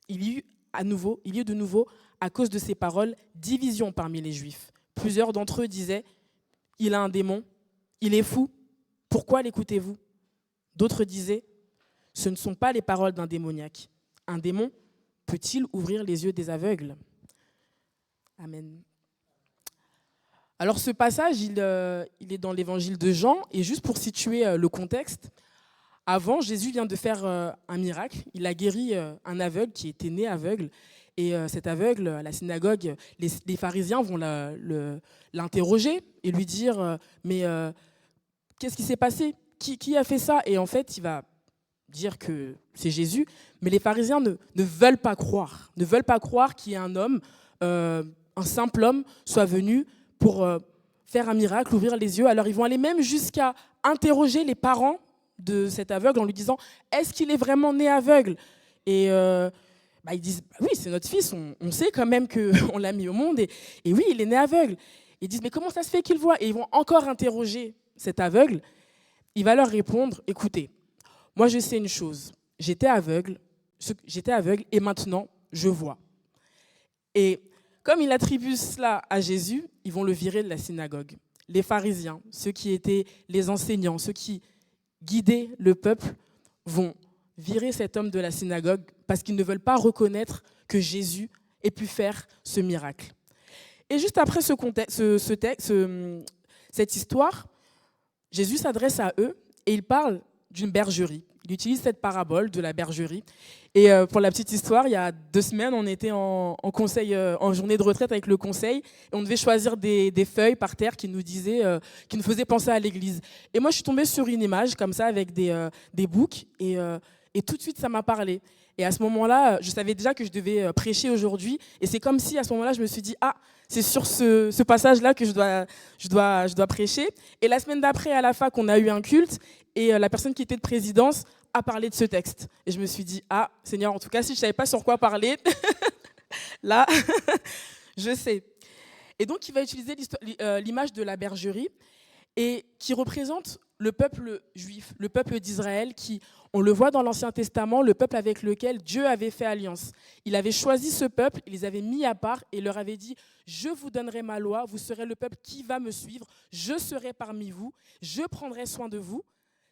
Il y eut de nouveau, à cause de ces paroles, division parmi les Juifs. Plusieurs d'entre eux disaient, « Il a un démon, il est fou, pourquoi l'écoutez-vous » D'autres disaient, ce ne sont pas les paroles d'un démoniaque. Un démon peut-il ouvrir les yeux des aveugles ? Amen. Alors ce passage, il est dans l'évangile de Jean, et juste pour situer le contexte, avant, Jésus vient de faire un miracle. Il a guéri un aveugle qui était né aveugle, et cet aveugle, à la synagogue, les pharisiens vont l'interroger et lui dire « Mais qu'est-ce qui s'est passé ? Qui a fait ça ?» Et en fait, il va dire que c'est Jésus, mais les pharisiens ne veulent pas croire. Ne veulent pas croire qu'il y ait un homme, un simple homme, soit venu pour faire un miracle, ouvrir les yeux. Alors ils vont aller même jusqu'à interroger les parents de cet aveugle en lui disant « Est-ce qu'il est vraiment né aveugle ?» Et ils disent « Oui, c'est notre fils, on sait quand même qu'on l'a mis au monde, et oui, il est né aveugle. » Ils disent « Mais comment ça se fait qu'il voit ?» Et ils vont encore interroger cet aveugle. Il va leur répondre « Écoutez, moi je sais une chose, j'étais aveugle et maintenant je vois. » Et comme il attribue cela à Jésus, ils vont le virer de la synagogue. Les pharisiens, ceux qui étaient les enseignants, ceux qui guidaient le peuple, vont virer cet homme de la synagogue parce qu'ils ne veulent pas reconnaître que Jésus ait pu faire ce miracle. Et juste après cette histoire, Jésus s'adresse à eux et il parle d'une bergerie. Il utilise cette parabole de la bergerie. Et pour la petite histoire, il y a 2 semaines, on était en conseil, en journée de retraite avec le conseil, et on devait choisir des feuilles par terre qui nous faisaient penser à l'église. Et moi, je suis tombée sur une image comme ça avec des boucs, et tout de suite, ça m'a parlé. Et à ce moment-là, je savais déjà que je devais prêcher aujourd'hui. Et c'est comme si à ce moment-là, je me suis dit, ah, c'est sur ce passage-là que je dois prêcher. Et la semaine d'après, à la fac, on a eu un culte et la personne qui était de présidence a parlé de ce texte. Et je me suis dit, ah, Seigneur, en tout cas, si je ne savais pas sur quoi parler, là, je sais. Et donc, il va utiliser l'image de la bergerie et qui représente le peuple juif, le peuple d'Israël qui, on le voit dans l'Ancien Testament, le peuple avec lequel Dieu avait fait alliance. Il avait choisi ce peuple, il les avait mis à part et leur avait dit « Je vous donnerai ma loi, vous serez le peuple qui va me suivre, je serai parmi vous, je prendrai soin de vous.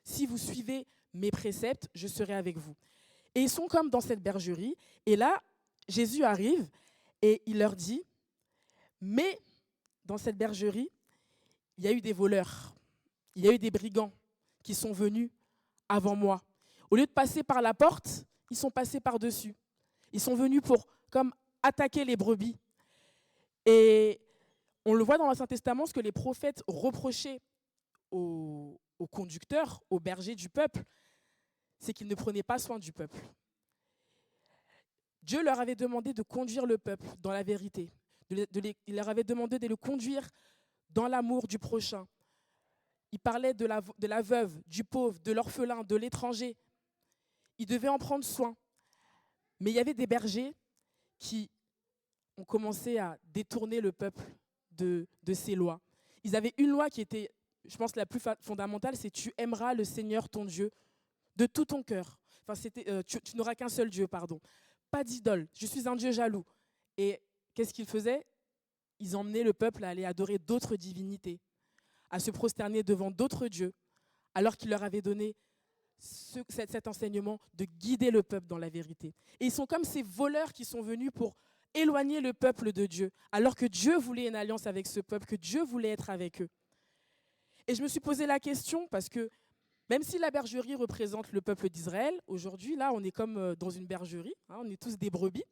Si vous suivez mes préceptes, je serai avec vous. » Et ils sont comme dans cette bergerie. Et là, Jésus arrive et il leur dit « Mais dans cette bergerie, il y a eu des voleurs. Il y a eu des brigands qui sont venus avant moi. Au lieu de passer par la porte, ils sont passés par-dessus. Ils sont venus pour comme attaquer les brebis. Et on le voit dans l'Ancien Testament, ce que les prophètes reprochaient aux conducteurs, aux bergers du peuple, c'est qu'ils ne prenaient pas soin du peuple. Dieu leur avait demandé de conduire le peuple dans la vérité. Il leur avait demandé de le conduire dans l'amour du prochain. Il parlait de la veuve, du pauvre, de l'orphelin, de l'étranger. Il devait en prendre soin. Mais il y avait des bergers qui ont commencé à détourner le peuple de ces lois. Ils avaient une loi qui était, je pense, la plus fondamentale, c'est « Tu aimeras le Seigneur ton Dieu de tout ton cœur ». Enfin, tu n'auras qu'un seul Dieu, pardon. Pas d'idole, je suis un Dieu jaloux. Et qu'est-ce qu'ils faisaient? Ils emmenaient le peuple à aller adorer d'autres divinités, à se prosterner devant d'autres dieux, alors qu'il leur avait donné cet enseignement de guider le peuple dans la vérité. Et ils sont comme ces voleurs qui sont venus pour éloigner le peuple de Dieu, alors que Dieu voulait une alliance avec ce peuple, que Dieu voulait être avec eux. Et je me suis posé la question, parce que même si la bergerie représente le peuple d'Israël, aujourd'hui, là, on est comme dans une bergerie, hein, on est tous des brebis.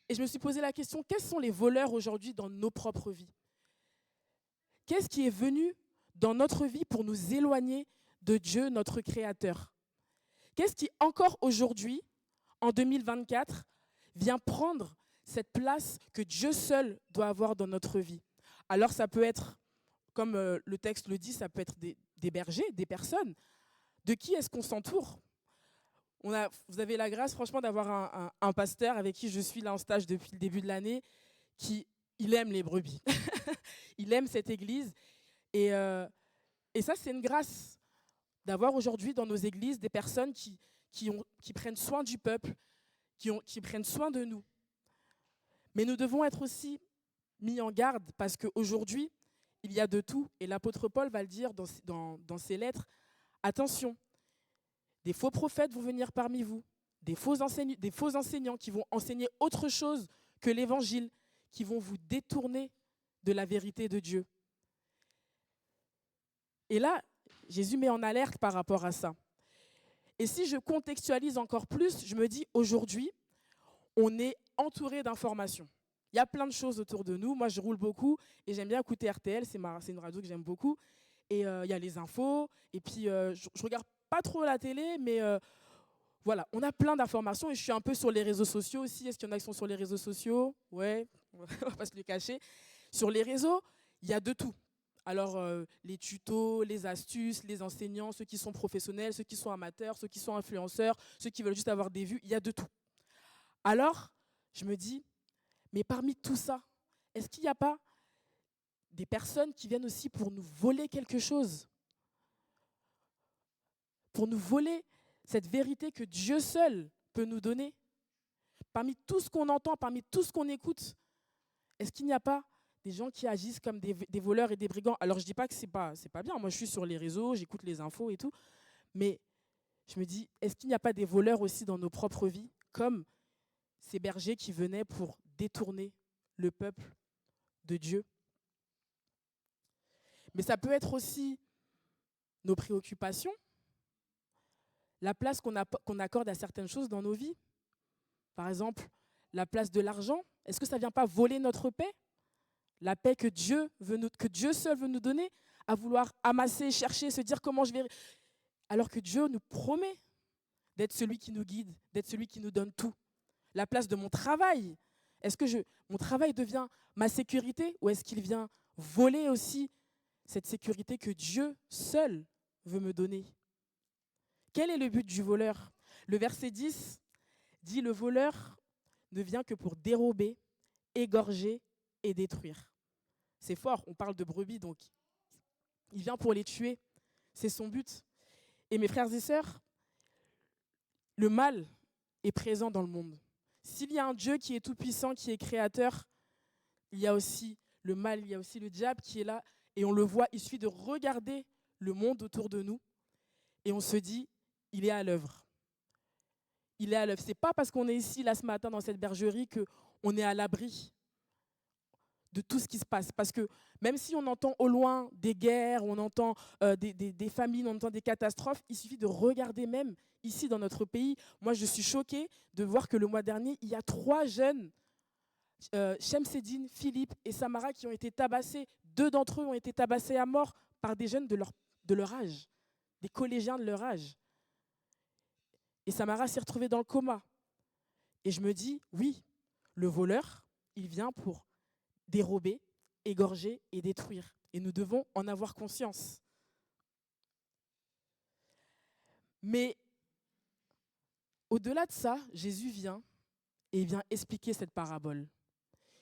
Et je me suis posé la question, quels sont les voleurs aujourd'hui dans nos propres vies? Qu'est-ce qui est venu dans notre vie pour nous éloigner de Dieu, notre Créateur? Qu'est-ce qui, encore aujourd'hui, en 2024, vient prendre cette place que Dieu seul doit avoir dans notre vie? Alors ça peut être, comme le texte le dit, ça peut être des bergers, des personnes. De qui est-ce qu'on s'entoure? Vous avez la grâce, franchement, d'avoir un pasteur avec qui je suis là en stage depuis le début de l'année, il aime les brebis. Il aime cette église. Et ça, c'est une grâce d'avoir aujourd'hui dans nos églises des personnes qui prennent soin du peuple, qui prennent soin de nous. Mais nous devons être aussi mis en garde parce qu'aujourd'hui, il y a de tout. Et l'apôtre Paul va le dire dans ses lettres. Attention, des faux prophètes vont venir parmi vous, des faux enseignants qui vont enseigner autre chose que l'évangile, qui vont vous détourner de la vérité de Dieu. Et là, Jésus met en alerte par rapport à ça. Et si je contextualise encore plus, je me dis aujourd'hui, on est entouré d'informations. Il y a plein de choses autour de nous. Moi, je roule beaucoup et j'aime bien écouter RTL, c'est une radio que j'aime beaucoup. Et il y a les infos, et puis je regarde pas trop la télé, mais voilà, on a plein d'informations et je suis un peu sur les réseaux sociaux aussi. Est-ce qu'il y en a qui sont sur les réseaux sociaux? Ouais, on va pas se le cacher. Sur les réseaux, il y a de tout. Alors, les tutos, les astuces, les enseignants, ceux qui sont professionnels, ceux qui sont amateurs, ceux qui sont influenceurs, ceux qui veulent juste avoir des vues, il y a de tout. Alors, je me dis, mais parmi tout ça, est-ce qu'il n'y a pas des personnes qui viennent aussi pour nous voler quelque chose? Pour nous voler cette vérité que Dieu seul peut nous donner? Parmi tout ce qu'on entend, parmi tout ce qu'on écoute, est-ce qu'il n'y a pas des gens qui agissent comme des voleurs et des brigands? Alors, je ne dis pas que c'est pas bien. Moi, je suis sur les réseaux, j'écoute les infos et tout. Mais je me dis, est-ce qu'il n'y a pas des voleurs aussi dans nos propres vies, comme ces bergers qui venaient pour détourner le peuple de Dieu? Mais ça peut être aussi nos préoccupations, la place qu'on accorde à certaines choses dans nos vies. Par exemple, la place de l'argent. Est-ce que ça ne vient pas voler notre paix? La paix que Dieu seul veut nous donner, à vouloir amasser, chercher, se dire comment je vais... Alors que Dieu nous promet d'être celui qui nous guide, d'être celui qui nous donne tout. La place de mon travail. Est-ce que mon travail devient ma sécurité ou est-ce qu'il vient voler aussi cette sécurité que Dieu seul veut me donner? Quel est le but du voleur? Le verset 10 dit « Le voleur ne vient que pour dérober, égorger et détruire. » C'est fort, on parle de brebis, donc il vient pour les tuer. C'est son but. Et mes frères et sœurs, le mal est présent dans le monde. S'il y a un Dieu qui est tout-puissant, qui est créateur, il y a aussi le mal, il y a aussi le diable qui est là. Et on le voit, il suffit de regarder le monde autour de nous et on se dit, il est à l'œuvre. Il est à l'œuvre. Ce n'est pas parce qu'on est ici, là, ce matin, dans cette bergerie, qu'on est à l'abri de tout ce qui se passe. Parce que même si on entend au loin des guerres, on entend des famines, on entend des catastrophes, il suffit de regarder même ici dans notre pays. Moi, je suis choquée de voir que le mois dernier, il y a 3 jeunes, Shemseddine, Philippe et Samara, qui ont été tabassés. 2 d'entre eux ont été tabassés à mort par des jeunes de leur âge, des collégiens de leur âge. Et Samara s'est retrouvée dans le coma. Et je me dis, oui, le voleur, il vient pour dérober, égorger et détruire. Et nous devons en avoir conscience. Mais au-delà de ça, Jésus vient et il vient expliquer cette parabole.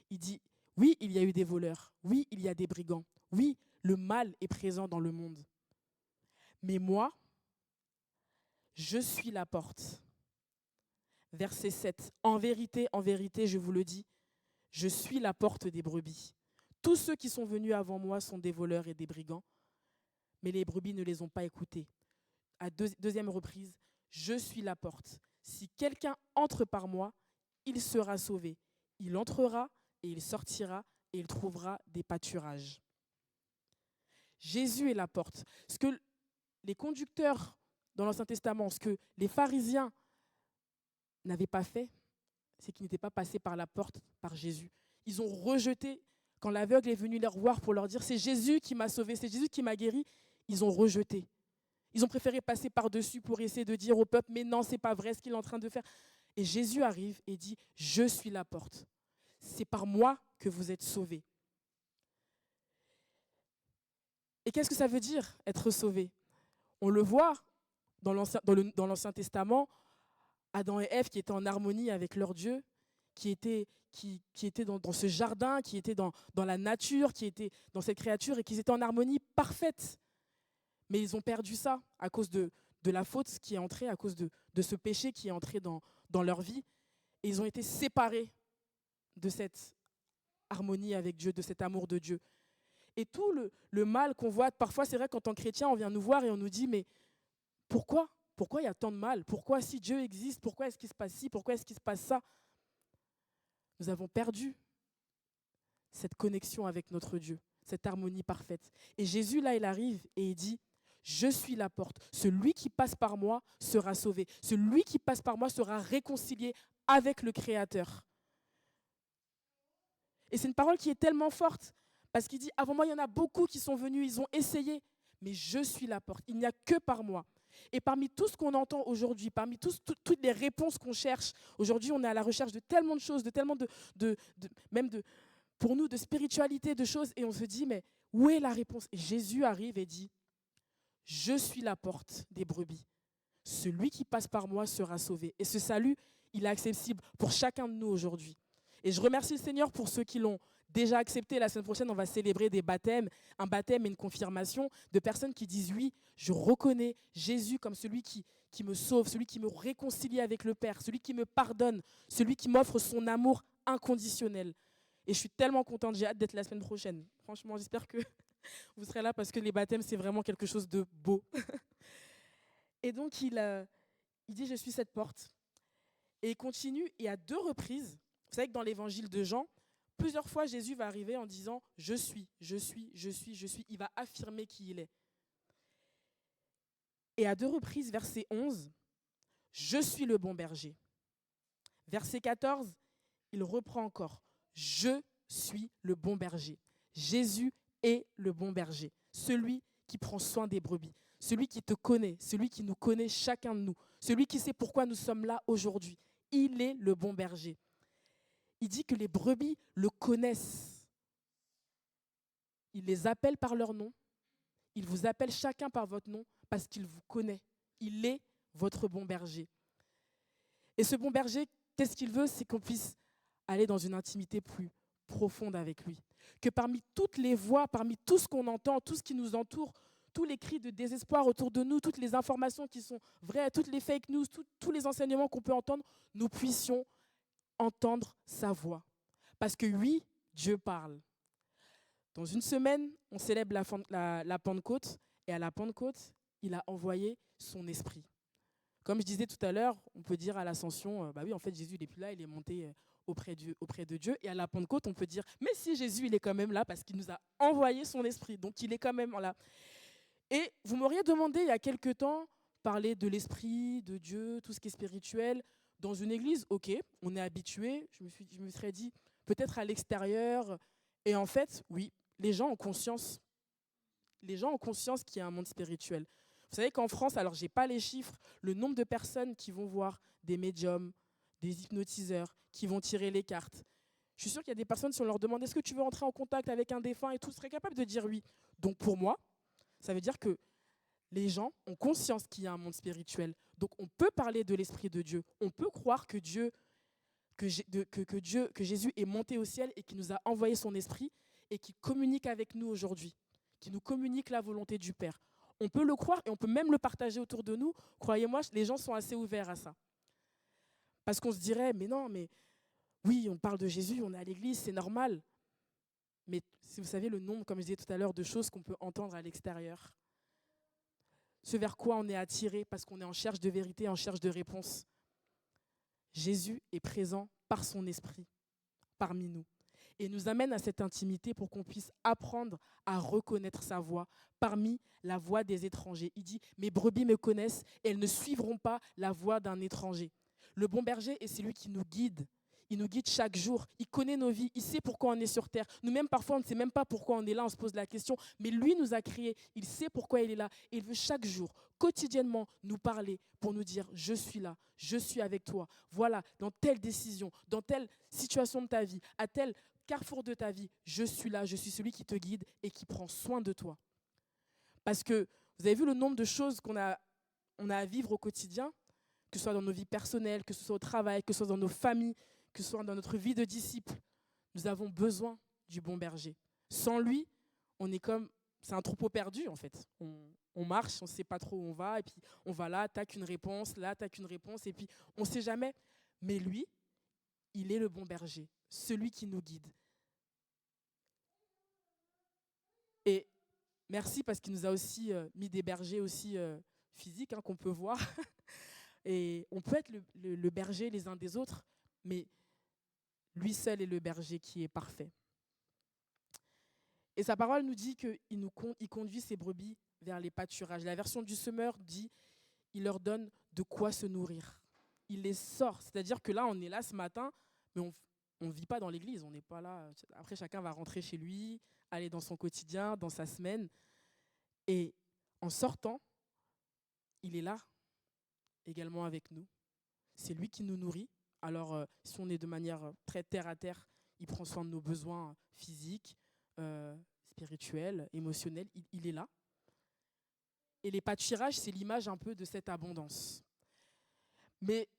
Il dit, oui, il y a eu des voleurs, oui, il y a des brigands, oui, le mal est présent dans le monde. Mais moi, je suis la porte. Verset 7. En vérité, je vous le dis, je suis la porte des brebis. Tous ceux qui sont venus avant moi sont des voleurs et des brigands, mais les brebis ne les ont pas écoutés. À deuxième reprise, je suis la porte. Si quelqu'un entre par moi, il sera sauvé. Il entrera et il sortira et il trouvera des pâturages. Jésus est la porte. Ce que les conducteurs dans l'Ancien Testament, ce que les pharisiens n'avaient pas fait, c'est qu'ils n'étaient pas passés par la porte, par Jésus. Ils ont rejeté, quand l'aveugle est venu les revoir pour leur dire « c'est Jésus qui m'a sauvé, c'est Jésus qui m'a guéri », ils ont rejeté. Ils ont préféré passer par-dessus pour essayer de dire au peuple « mais non, ce n'est pas vrai ce qu'il est en train de faire ». Et Jésus arrive et dit « je suis la porte, c'est par moi que vous êtes sauvés ». Et qu'est-ce que ça veut dire, être sauvé? On le voit dans l'Ancien Testament, Adam et Ève qui étaient en harmonie avec leur Dieu, qui étaient dans ce jardin, qui étaient dans la nature, qui étaient dans cette créature et qui étaient en harmonie parfaite. Mais ils ont perdu ça à cause de la faute qui est entrée, à cause de ce péché qui est entré dans leur vie. Et ils ont été séparés de cette harmonie avec Dieu, de cet amour de Dieu. Et tout le mal qu'on voit, parfois c'est vrai qu'en tant que chrétien, on vient nous voir et on nous dit, mais pourquoi il y a tant de mal? Pourquoi si Dieu existe, pourquoi est-ce qu'il se passe ci? Pourquoi est-ce qu'il se passe ça? Nous avons perdu cette connexion avec notre Dieu, cette harmonie parfaite. Et Jésus, là, il arrive et il dit, je suis la porte. Celui qui passe par moi sera sauvé. Celui qui passe par moi sera réconcilié avec le Créateur. Et c'est une parole qui est tellement forte, parce qu'il dit, avant moi, il y en a beaucoup qui sont venus, ils ont essayé, mais je suis la porte. Il n'y a que par moi. Et parmi tout ce qu'on entend aujourd'hui, parmi toutes les réponses qu'on cherche, aujourd'hui, on est à la recherche de tellement de choses, de tellement pour nous, de spiritualité, de choses, et on se dit, mais où est la réponse? Et Jésus arrive et dit, je suis la porte des brebis. Celui qui passe par moi sera sauvé. Et ce salut, il est accessible pour chacun de nous aujourd'hui. Et je remercie le Seigneur pour ceux qui l'ont déjà accepté. La semaine prochaine, on va célébrer des baptêmes, un baptême et une confirmation de personnes qui disent oui, je reconnais Jésus comme celui qui me sauve, celui qui me réconcilie avec le Père, celui qui me pardonne, celui qui m'offre son amour inconditionnel. Et je suis tellement contente, j'ai hâte d'être la semaine prochaine. Franchement, j'espère que vous serez là parce que les baptêmes, c'est vraiment quelque chose de beau. Et donc, il dit, je suis cette porte. Et il continue, et à 2 reprises, vous savez que dans l'évangile de Jean, plusieurs fois, Jésus va arriver en disant « je suis ». Il va affirmer qui il est. Et à 2 reprises, verset 11, « je suis le bon berger ». Verset 14, il reprend encore « je suis le bon berger ». Jésus est le bon berger, celui qui prend soin des brebis, celui qui te connaît, celui qui nous connaît chacun de nous, celui qui sait pourquoi nous sommes là aujourd'hui. Il est le bon berger. Il dit que les brebis le connaissent. Il les appelle par leur nom. Il vous appelle chacun par votre nom parce qu'il vous connaît. Il est votre bon berger. Et ce bon berger, qu'est-ce qu'il veut? C'est qu'on puisse aller dans une intimité plus profonde avec lui. Que parmi toutes les voix, parmi tout ce qu'on entend, tout ce qui nous entoure, tous les cris de désespoir autour de nous, toutes les informations qui sont vraies, toutes les fake news, tous les enseignements qu'on peut entendre, nous puissions entendre sa voix. Parce que oui, Dieu parle. Dans une semaine, on célèbre la Pentecôte, et à la Pentecôte, il a envoyé son esprit. Comme je disais tout à l'heure, on peut dire à l'Ascension, bah oui, en fait, Jésus, il n'est plus là, il est monté auprès de Dieu. Et à la Pentecôte, on peut dire, mais si Jésus, il est quand même là parce qu'il nous a envoyé son esprit. Donc, il est quand même là. Et vous m'auriez demandé, il y a quelque temps, parler de l'esprit, de Dieu, tout ce qui est spirituel. Dans une église, ok, on est habitué. Je me serais dit, peut-être à l'extérieur. Et en fait, oui, les gens ont conscience. Les gens ont conscience qu'il y a un monde spirituel. Vous savez qu'en France, alors je n'ai pas les chiffres, le nombre de personnes qui vont voir des médiums, des hypnotiseurs, qui vont tirer les cartes. Je suis sûre qu'il y a des personnes, si on leur demande est-ce que tu veux entrer en contact avec un défunt et tout, seraient capables de dire oui. Donc pour moi, ça veut dire que les gens ont conscience qu'il y a un monde spirituel. Donc on peut parler de l'Esprit de Dieu. On peut croire que Jésus est monté au ciel et qu'il nous a envoyé son esprit et qu'il communique avec nous aujourd'hui, qui nous communique la volonté du Père. On peut le croire et on peut même le partager autour de nous. Croyez-moi, les gens sont assez ouverts à ça. Parce qu'on se dirait, mais non, mais oui, on parle de Jésus, on est à l'église, c'est normal. Mais si vous savez le nombre, comme je disais tout à l'heure, de choses qu'on peut entendre à l'extérieur, ce vers quoi on est attiré parce qu'on est en cherche de vérité, en cherche de réponse. Jésus est présent par son esprit parmi nous et nous amène à cette intimité pour qu'on puisse apprendre à reconnaître sa voix parmi la voix des étrangers. Il dit « Mes brebis me connaissent et elles ne suivront pas la voix d'un étranger ». Le bon berger est celui qui nous guide. Il nous guide chaque jour. Il connaît nos vies. Il sait pourquoi on est sur terre. Nous-mêmes, parfois, on ne sait même pas pourquoi on est là. On se pose la question. Mais lui nous a créés. Il sait pourquoi il est là. Et il veut chaque jour, quotidiennement, nous parler pour nous dire « Je suis là. Je suis avec toi. Voilà, dans telle décision, dans telle situation de ta vie, à tel carrefour de ta vie, je suis là. Je suis celui qui te guide et qui prend soin de toi. » Parce que vous avez vu le nombre de choses qu'on a à vivre au quotidien, que ce soit dans nos vies personnelles, que ce soit au travail, que ce soit dans nos familles, que ce soit dans notre vie de disciples, nous avons besoin du bon berger. Sans lui, c'est un troupeau perdu en fait. On marche, on ne sait pas trop où on va, et puis on va là, tac une réponse, et puis on ne sait jamais. Mais lui, il est le bon berger, celui qui nous guide. Et merci parce qu'il nous a aussi mis des bergers aussi physiques qu'on peut voir. Et on peut être le berger les uns des autres, mais lui seul est le berger qui est parfait. Et sa parole nous dit qu'il conduit ses brebis vers les pâturages. La version du semeur dit il leur donne de quoi se nourrir. Il les sort. C'est-à-dire que là, on est là ce matin, mais on ne vit pas dans l'église. On n'est pas là. Après, chacun va rentrer chez lui, aller dans son quotidien, dans sa semaine. Et en sortant, il est là, également avec nous. C'est lui qui nous nourrit. Alors, si on est de manière très terre à terre, il prend soin de nos besoins physiques, spirituels, émotionnels. Il est là. Et les pâturages, c'est l'image un peu de cette abondance. Mais,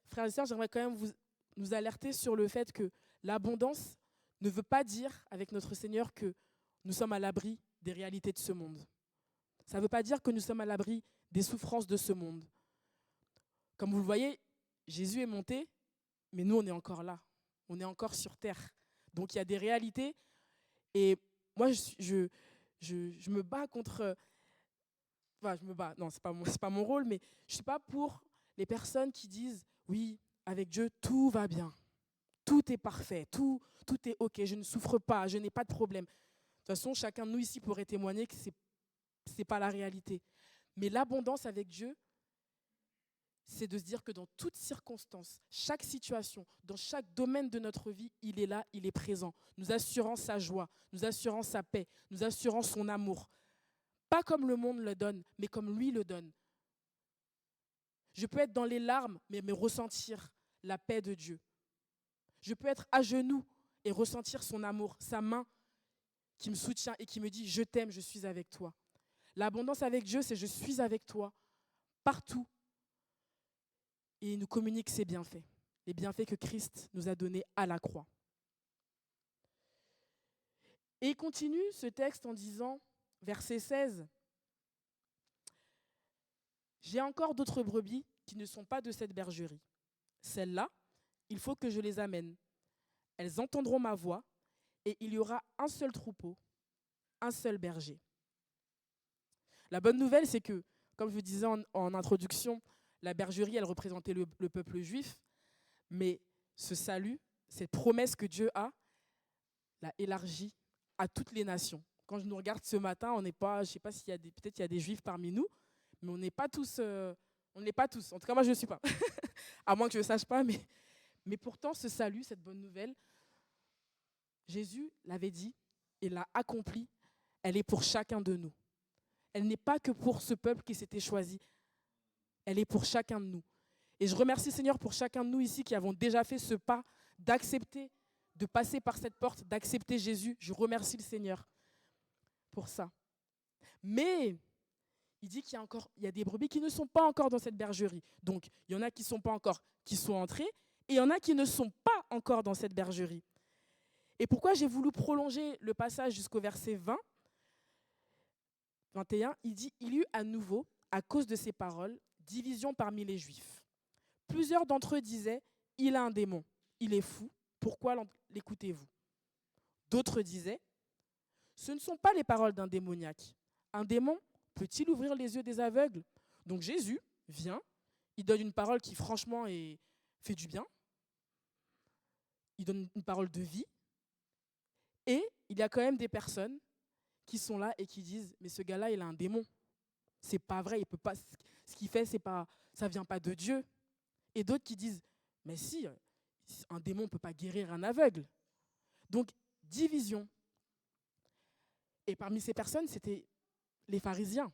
frères et sœurs, j'aimerais quand même nous alerter sur le fait que l'abondance ne veut pas dire, avec notre Seigneur, que nous sommes à l'abri des réalités de ce monde. Ça ne veut pas dire que nous sommes à l'abri des souffrances de ce monde. Comme vous le voyez, Jésus est monté, mais nous, on est encore là. On est encore sur terre. Donc, il y a des réalités. Et moi, je me bats contre... Enfin, je me bats. Non, ce n'est pas mon rôle, mais je ne suis pas pour les personnes qui disent « Oui, avec Dieu, tout va bien. Tout est parfait. Tout est OK. Je ne souffre pas. Je n'ai pas de problème. » De toute façon, chacun de nous ici pourrait témoigner que ce n'est pas la réalité. Mais l'abondance avec Dieu, c'est de se dire que dans toutes circonstances, chaque situation, dans chaque domaine de notre vie, il est là, il est présent, nous assurant sa joie, nous assurant sa paix, nous assurant son amour. Pas comme le monde le donne, mais comme lui le donne. Je peux être dans les larmes, mais ressentir la paix de Dieu. Je peux être à genoux et ressentir son amour, sa main qui me soutient et qui me dit « Je t'aime, je suis avec toi ». L'abondance avec Dieu, c'est « Je suis avec toi » partout. Et il nous communique ses bienfaits, les bienfaits que Christ nous a donnés à la croix. Et il continue ce texte en disant, verset 16, « J'ai encore d'autres brebis qui ne sont pas de cette bergerie. Celles-là, il faut que je les amène. Elles entendront ma voix et il y aura un seul troupeau, un seul berger. » La bonne nouvelle, c'est que, comme je vous disais en introduction, la bergerie, elle représentait le peuple juif, mais ce salut, cette promesse que Dieu a, l'a élargie à toutes les nations. Quand je nous regarde ce matin, on n'est pas, je ne sais pas s'il y a peut-être il y a des juifs parmi nous, mais on n'est pas tous, on n'est pas tous. En tout cas, moi, je ne suis pas. À moins que je ne sache pas, mais pourtant, ce salut, cette bonne nouvelle, Jésus l'avait dit et l'a accompli, elle est pour chacun de nous. Elle n'est pas que pour ce peuple qui s'était choisi, elle est pour chacun de nous. Et je remercie Seigneur pour chacun de nous ici qui avons déjà fait ce pas d'accepter, de passer par cette porte, d'accepter Jésus. Je remercie le Seigneur pour ça. Mais il dit qu'il y a des brebis qui ne sont pas encore dans cette bergerie. Donc, il y en a qui ne sont pas encore, qui sont entrés, et il y en a qui ne sont pas encore dans cette bergerie. Et pourquoi j'ai voulu prolonger le passage jusqu'au verset 21, il dit « Il y eut à nouveau, à cause de ces paroles, division parmi les Juifs. Plusieurs d'entre eux disaient « Il a un démon, il est fou, pourquoi l'écoutez-vous » D'autres disaient « Ce ne sont pas les paroles d'un démoniaque. Un démon peut-il ouvrir les yeux des aveugles ?» Donc Jésus vient, il donne une parole qui franchement fait du bien. Il donne une parole de vie. Et il y a quand même des personnes qui sont là et qui disent « Mais ce gars-là, il a un démon. C'est pas vrai, il peut pas, ce qu'il fait, ça vient pas de Dieu. » Et d'autres qui disent « Mais si, un démon ne peut pas guérir un aveugle. » Donc, division. Et parmi ces personnes, c'était les pharisiens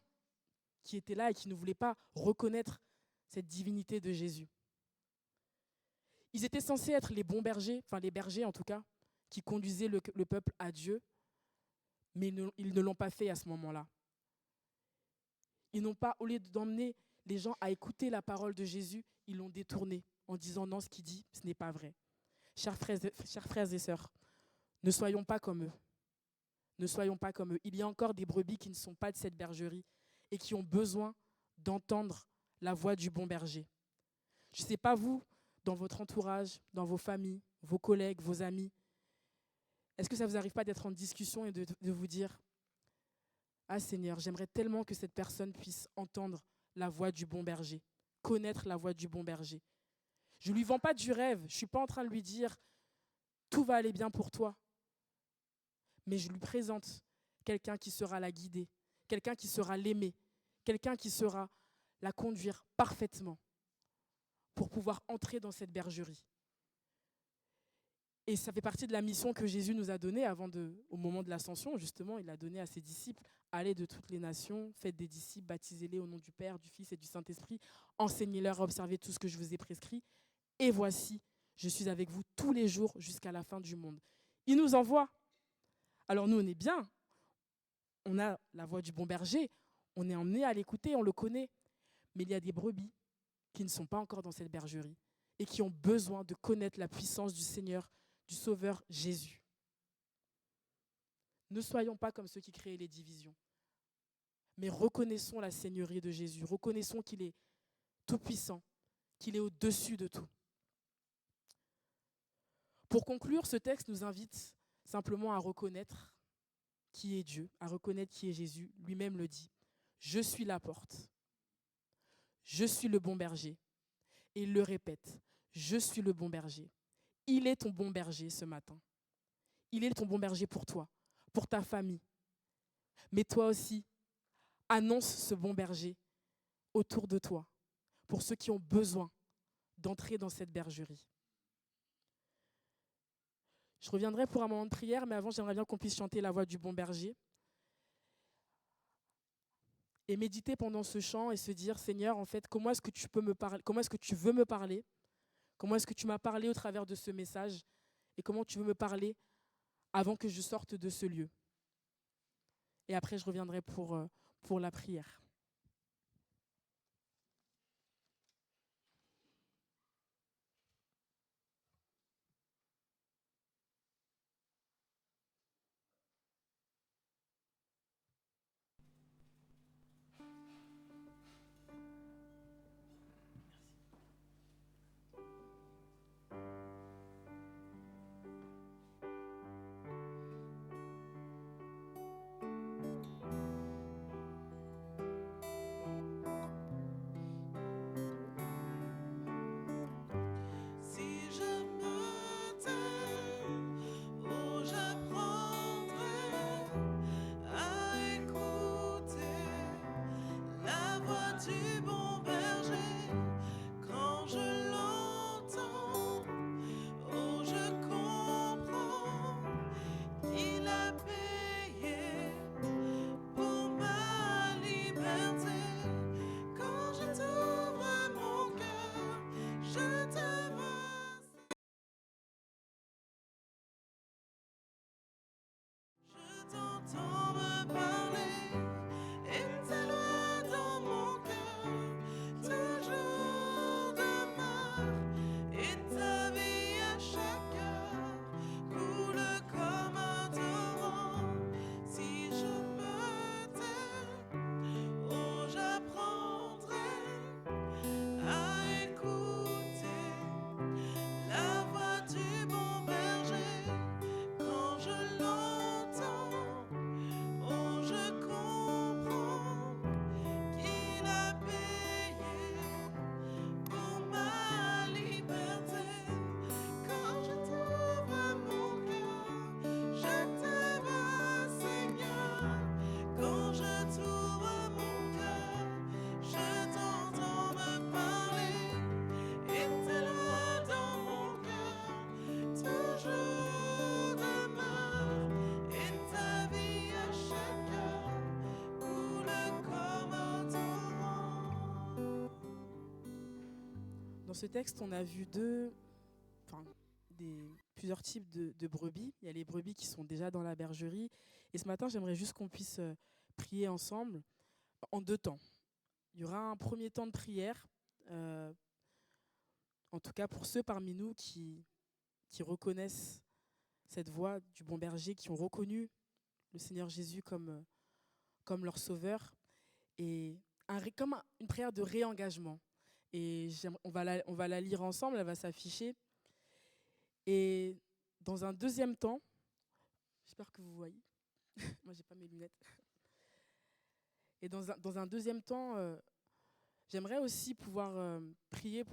qui étaient là et qui ne voulaient pas reconnaître cette divinité de Jésus. Ils étaient censés être les bons bergers, enfin les bergers en tout cas, qui conduisaient le peuple à Dieu, mais ils ne l'ont pas fait à ce moment-là. Ils n'ont pas, au lieu d'emmener les gens à écouter la parole de Jésus, ils l'ont détourné en disant non, ce qu'il dit, ce n'est pas vrai. Chers frères et sœurs, ne soyons pas comme eux. Ne soyons pas comme eux. Il y a encore des brebis qui ne sont pas de cette bergerie et qui ont besoin d'entendre la voix du bon berger. Je ne sais pas vous, dans votre entourage, dans vos familles, vos collègues, vos amis, est-ce que ça ne vous arrive pas d'être en discussion et de vous dire « Ah Seigneur, j'aimerais tellement que cette personne puisse entendre la voix du bon berger, connaître la voix du bon berger. » Je ne lui vends pas du rêve, je ne suis pas en train de lui dire « Tout va aller bien pour toi ». Mais je lui présente quelqu'un qui sera la guider, quelqu'un qui sera l'aimer, quelqu'un qui sera la conduire parfaitement pour pouvoir entrer dans cette bergerie. Et ça fait partie de la mission que Jésus nous a donnée au moment de l'ascension. Justement, il a donné à ses disciples, allez de toutes les nations, faites des disciples, baptisez-les au nom du Père, du Fils et du Saint-Esprit, enseignez-leur à observer tout ce que je vous ai prescrit. Et voici, je suis avec vous tous les jours jusqu'à la fin du monde. Il nous envoie. Alors nous, on est bien. On a la voix du bon berger. On est emmené à l'écouter, on le connaît. Mais il y a des brebis qui ne sont pas encore dans cette bergerie et qui ont besoin de connaître la puissance du Seigneur, du Sauveur Jésus. Ne soyons pas comme ceux qui créaient les divisions, mais reconnaissons la seigneurie de Jésus, reconnaissons qu'il est tout-puissant, qu'il est au-dessus de tout. Pour conclure, ce texte nous invite simplement à reconnaître qui est Dieu, à reconnaître qui est Jésus. Lui-même le dit, « Je suis la porte, je suis le bon berger. » Et il le répète, « Je suis le bon berger. » Il est ton bon berger ce matin. Il est ton bon berger pour toi, pour ta famille. Mais toi aussi, annonce ce bon berger autour de toi, pour ceux qui ont besoin d'entrer dans cette bergerie. Je reviendrai pour un moment de prière, mais avant, j'aimerais bien qu'on puisse chanter la voix du bon berger. et méditer pendant ce chant et se dire, Seigneur, en fait, comment est-ce que tu peux me parler, comment est-ce que tu veux me parler, comment est-ce que tu m'as parlé au travers de ce message et comment tu veux me parler avant que je sorte de ce lieu. Et après, je reviendrai pour la prière. Si je me tais, oh, j'apprendrai à écouter la voix du bon berger. Quand je l'entends, oh, je comprends qu'il a payé pour ma liberté. Quand je t'ouvre mon cœur, je te vois, je t'entends me parler, et ta loi dans mon cœur toujours demeure, et ta vie à chaque heure coule comme un torrent. Si je me tais, oh, j'apprendrai à écouter la voix du bon berger. Quand je l'entends, oh, je comprends qu'il a payé pour ma liberté. Quand je t'ouvre mon cœur, je t'aime, Seigneur. Quand je t'ouvre mon cœur, je t'entends me parler, et ta loi dans mon cœur toujours demeure, et ta vie à chaque heure coule comme un torrent. Dans ce texte, on a vu plusieurs types de brebis. Il y a les brebis qui sont déjà dans la bergerie. Et ce matin, j'aimerais juste qu'on puisse prier ensemble en 2 temps. Il y aura un premier temps de prière, en tout cas pour ceux parmi nous qui reconnaissent cette voix du bon berger, qui ont reconnu le Seigneur Jésus comme leur sauveur, et comme une prière de réengagement. Et on va la lire ensemble, elle va s'afficher. Et dans un deuxième temps, j'espère que vous voyez, moi j'ai pas mes lunettes. Et dans un deuxième temps, j'aimerais aussi pouvoir prier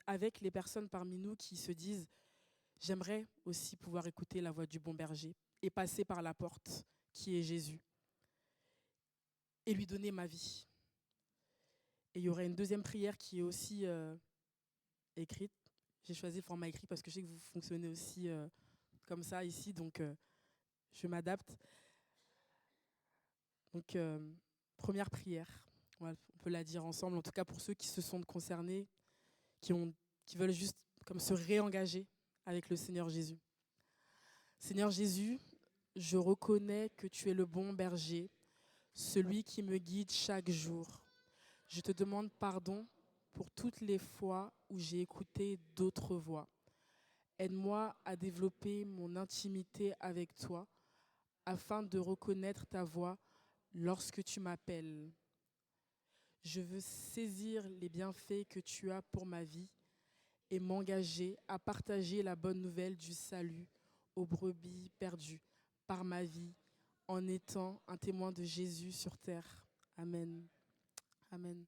avec les personnes parmi nous qui se disent « J'aimerais aussi pouvoir écouter la voix du bon berger et passer par la porte qui est Jésus et lui donner ma vie. » Et il y aurait une deuxième prière qui est aussi écrite. J'ai choisi le format écrit parce que je sais que vous fonctionnez aussi comme ça ici, donc je m'adapte. Donc, première prière. On peut la dire ensemble, en tout cas pour ceux qui se sentent concernés, qui veulent juste comme se réengager avec le Seigneur Jésus. Seigneur Jésus, je reconnais que tu es le bon berger, celui qui me guide chaque jour. Je te demande pardon pour toutes les fois où j'ai écouté d'autres voix. Aide-moi à développer mon intimité avec toi afin de reconnaître ta voix lorsque tu m'appelles. Je veux saisir les bienfaits que tu as pour ma vie et m'engager à partager la bonne nouvelle du salut aux brebis perdues par ma vie en étant un témoin de Jésus sur terre. Amen. Amen.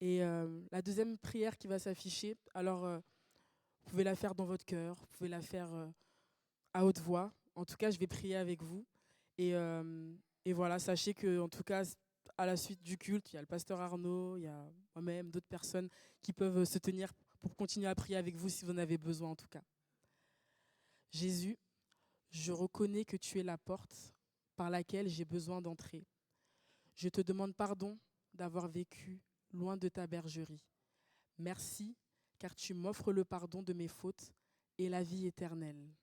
Et la deuxième prière qui va s'afficher, alors vous pouvez la faire dans votre cœur, vous pouvez la faire à haute voix. En tout cas, je vais prier avec vous. Et voilà, sachez que, en tout cas, à la suite du culte, il y a le pasteur Arnaud, il y a moi-même, d'autres personnes qui peuvent se tenir pour continuer à prier avec vous si vous en avez besoin, en tout cas. Jésus, je reconnais que tu es la porte par laquelle j'ai besoin d'entrer. Je te demande pardon d'avoir vécu loin de ta bergerie. Merci, car tu m'offres le pardon de mes fautes et la vie éternelle.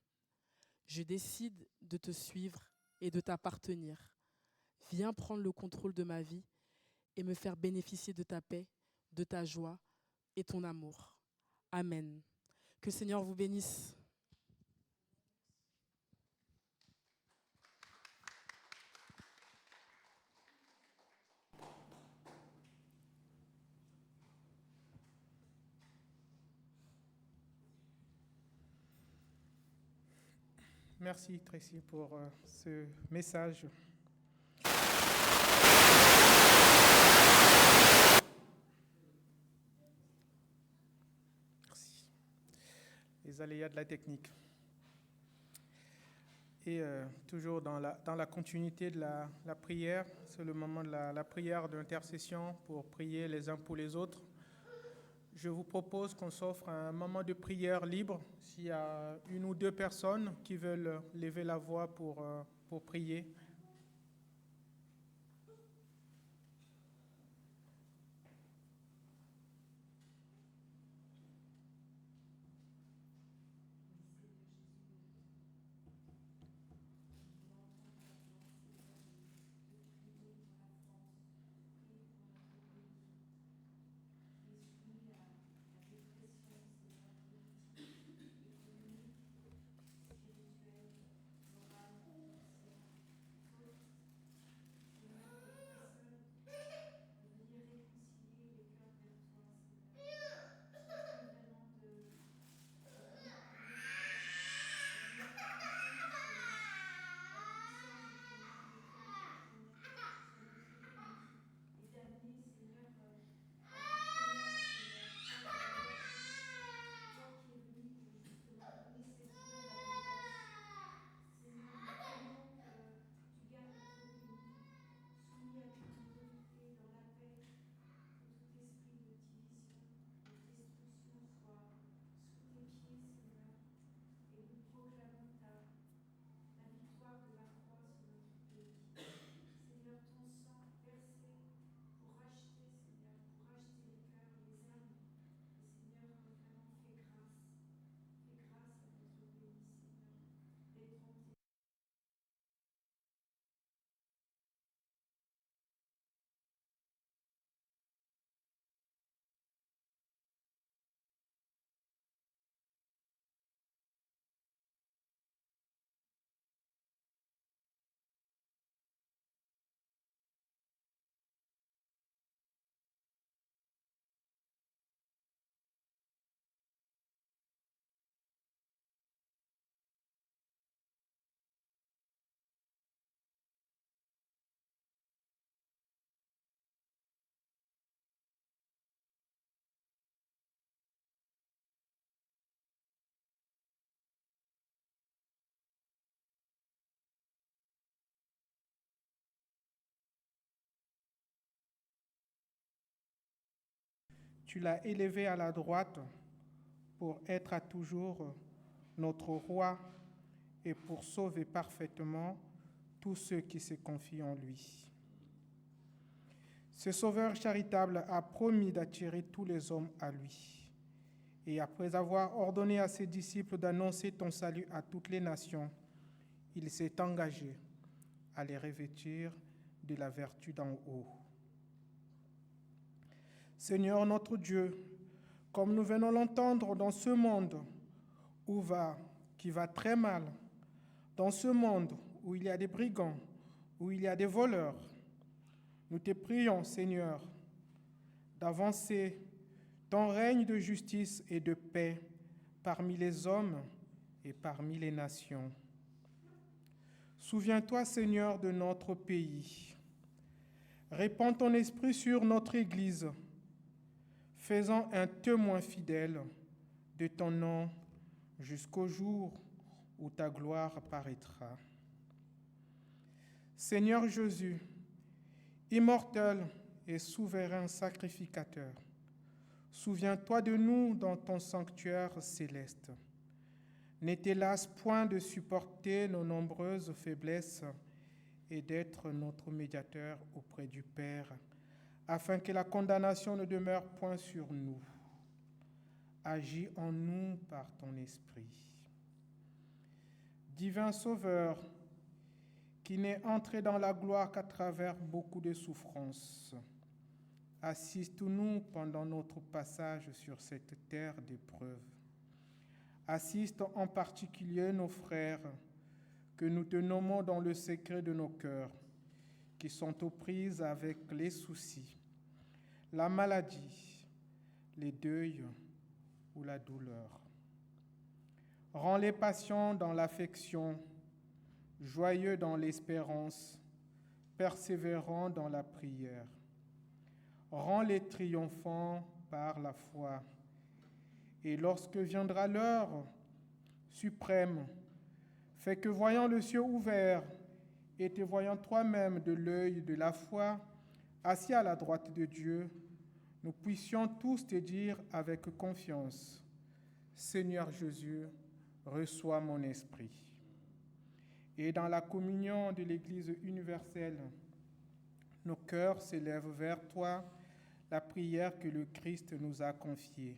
Je décide de te suivre et de t'appartenir. Viens prendre le contrôle de ma vie et me faire bénéficier de ta paix, de ta joie et ton amour. Amen. Que le Seigneur vous bénisse. Merci Tracy pour ce message. Merci. Les aléas de la technique. Et toujours dans la continuité de la prière, c'est le moment de la prière d'intercession pour prier les uns pour les autres. Je vous propose qu'on s'offre un moment de prière libre. S'il y a une ou deux personnes qui veulent lever la voix pour prier. Tu l'as élevé à la droite pour être à toujours notre roi et pour sauver parfaitement tous ceux qui se confient en lui. Ce Sauveur charitable a promis d'attirer tous les hommes à lui. Et après avoir ordonné à ses disciples d'annoncer ton salut à toutes les nations, il s'est engagé à les revêtir de la vertu d'en haut. Seigneur notre Dieu, comme nous venons l'entendre dans ce monde qui va très mal, dans ce monde où il y a des brigands, où il y a des voleurs, nous te prions, Seigneur, d'avancer ton règne de justice et de paix parmi les hommes et parmi les nations. Souviens-toi, Seigneur, de notre pays. Répands ton esprit sur notre Église, faisant un témoin fidèle de ton nom jusqu'au jour où ta gloire paraîtra. Seigneur Jésus, immortel et souverain sacrificateur, souviens-toi de nous dans ton sanctuaire céleste. N'aie te lasse point de supporter nos nombreuses faiblesses et d'être notre médiateur auprès du Père, afin que la condamnation ne demeure point sur nous. Agis en nous par ton esprit. Divin Sauveur, qui n'est entré dans la gloire qu'à travers beaucoup de souffrances, assiste-nous pendant notre passage sur cette terre d'épreuve. Assiste en particulier nos frères que nous te nommons dans le secret de nos cœurs, qui sont aux prises avec les soucis, la maladie, les deuils ou la douleur. Rends-les patients dans l'affection, joyeux dans l'espérance, persévérants dans la prière. Rends-les triomphants par la foi. Et lorsque viendra l'heure suprême, fais que, voyant le ciel ouvert et te voyant toi-même de l'œil de la foi, assis à la droite de Dieu, nous puissions tous te dire avec confiance: Seigneur Jésus, reçois mon esprit. Et dans la communion de l'Église universelle, nos cœurs s'élèvent vers toi, la prière que le Christ nous a confiée.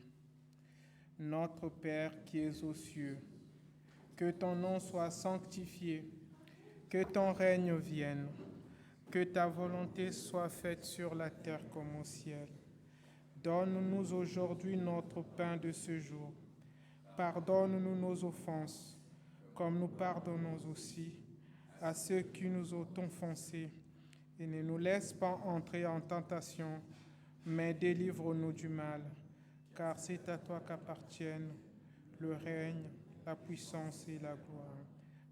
Notre Père qui es aux cieux, que ton nom soit sanctifié, que ton règne vienne, que ta volonté soit faite sur la terre comme au ciel. Donne-nous aujourd'hui notre pain de ce jour. Pardonne-nous nos offenses, comme nous pardonnons aussi à ceux qui nous ont offensés. Et ne nous laisse pas entrer en tentation, mais délivre-nous du mal. Car c'est à toi qu'appartiennent le règne, la puissance et la gloire,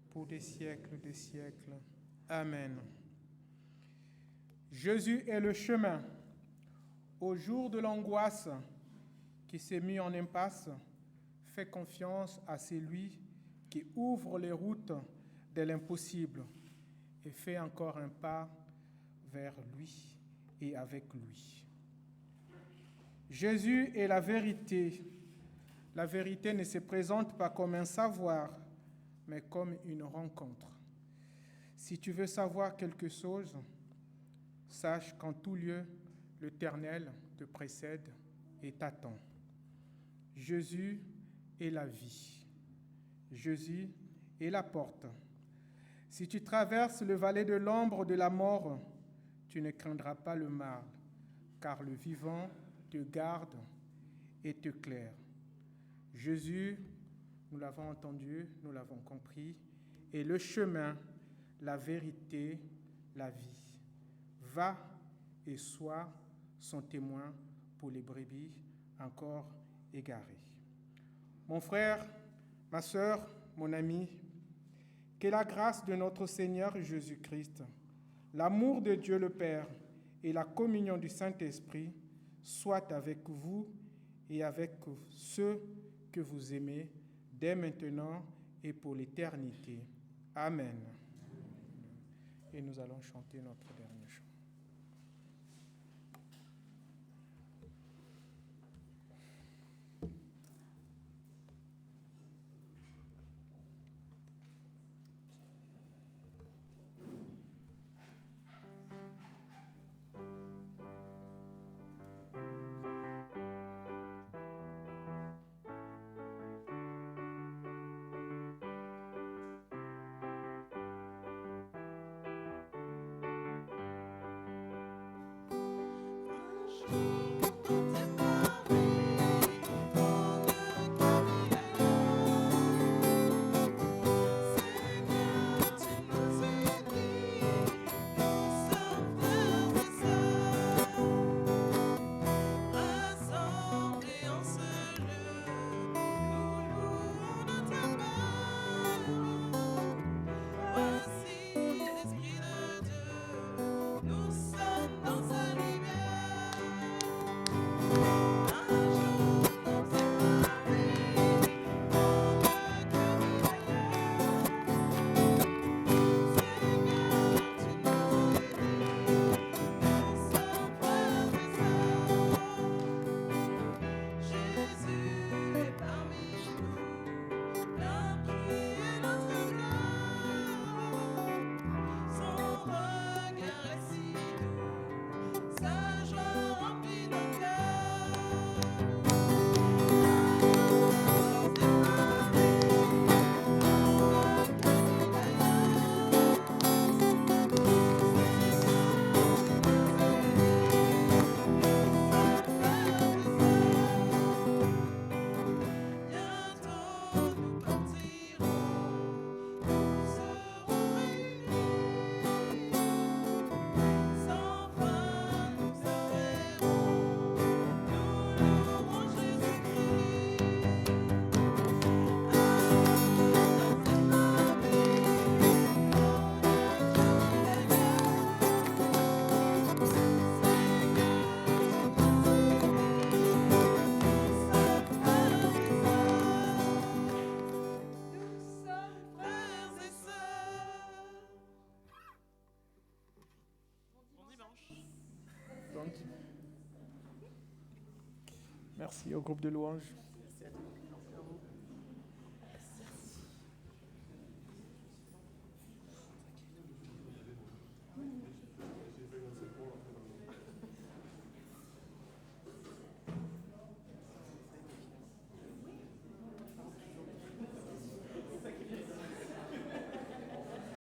pour des siècles des siècles. Amen. Jésus est le chemin. Au jour de l'angoisse qui s'est mis en impasse, fais confiance à celui qui ouvre les routes de l'impossible et fait encore un pas vers lui et avec lui. Jésus est la vérité. La vérité ne se présente pas comme un savoir, mais comme une rencontre. Si tu veux savoir quelque chose, sache qu'en tout lieu, l'Éternel te précède et t'attend. Jésus est la vie. Jésus est la porte. Si tu traverses le vallée de l'ombre de la mort, tu ne craindras pas le mal, car le vivant te garde et te claire. Jésus, nous l'avons entendu, nous l'avons compris, est le chemin, la vérité, la vie. Va et sois son témoin pour les brebis encore égarées. Mon frère, ma sœur, mon ami, que la grâce de notre Seigneur Jésus-Christ, l'amour de Dieu le Père et la communion du Saint-Esprit soient avec vous et avec ceux que vous aimez dès maintenant et pour l'éternité. Amen. Et nous allons chanter notre dernier chant. Merci au groupe de louanges.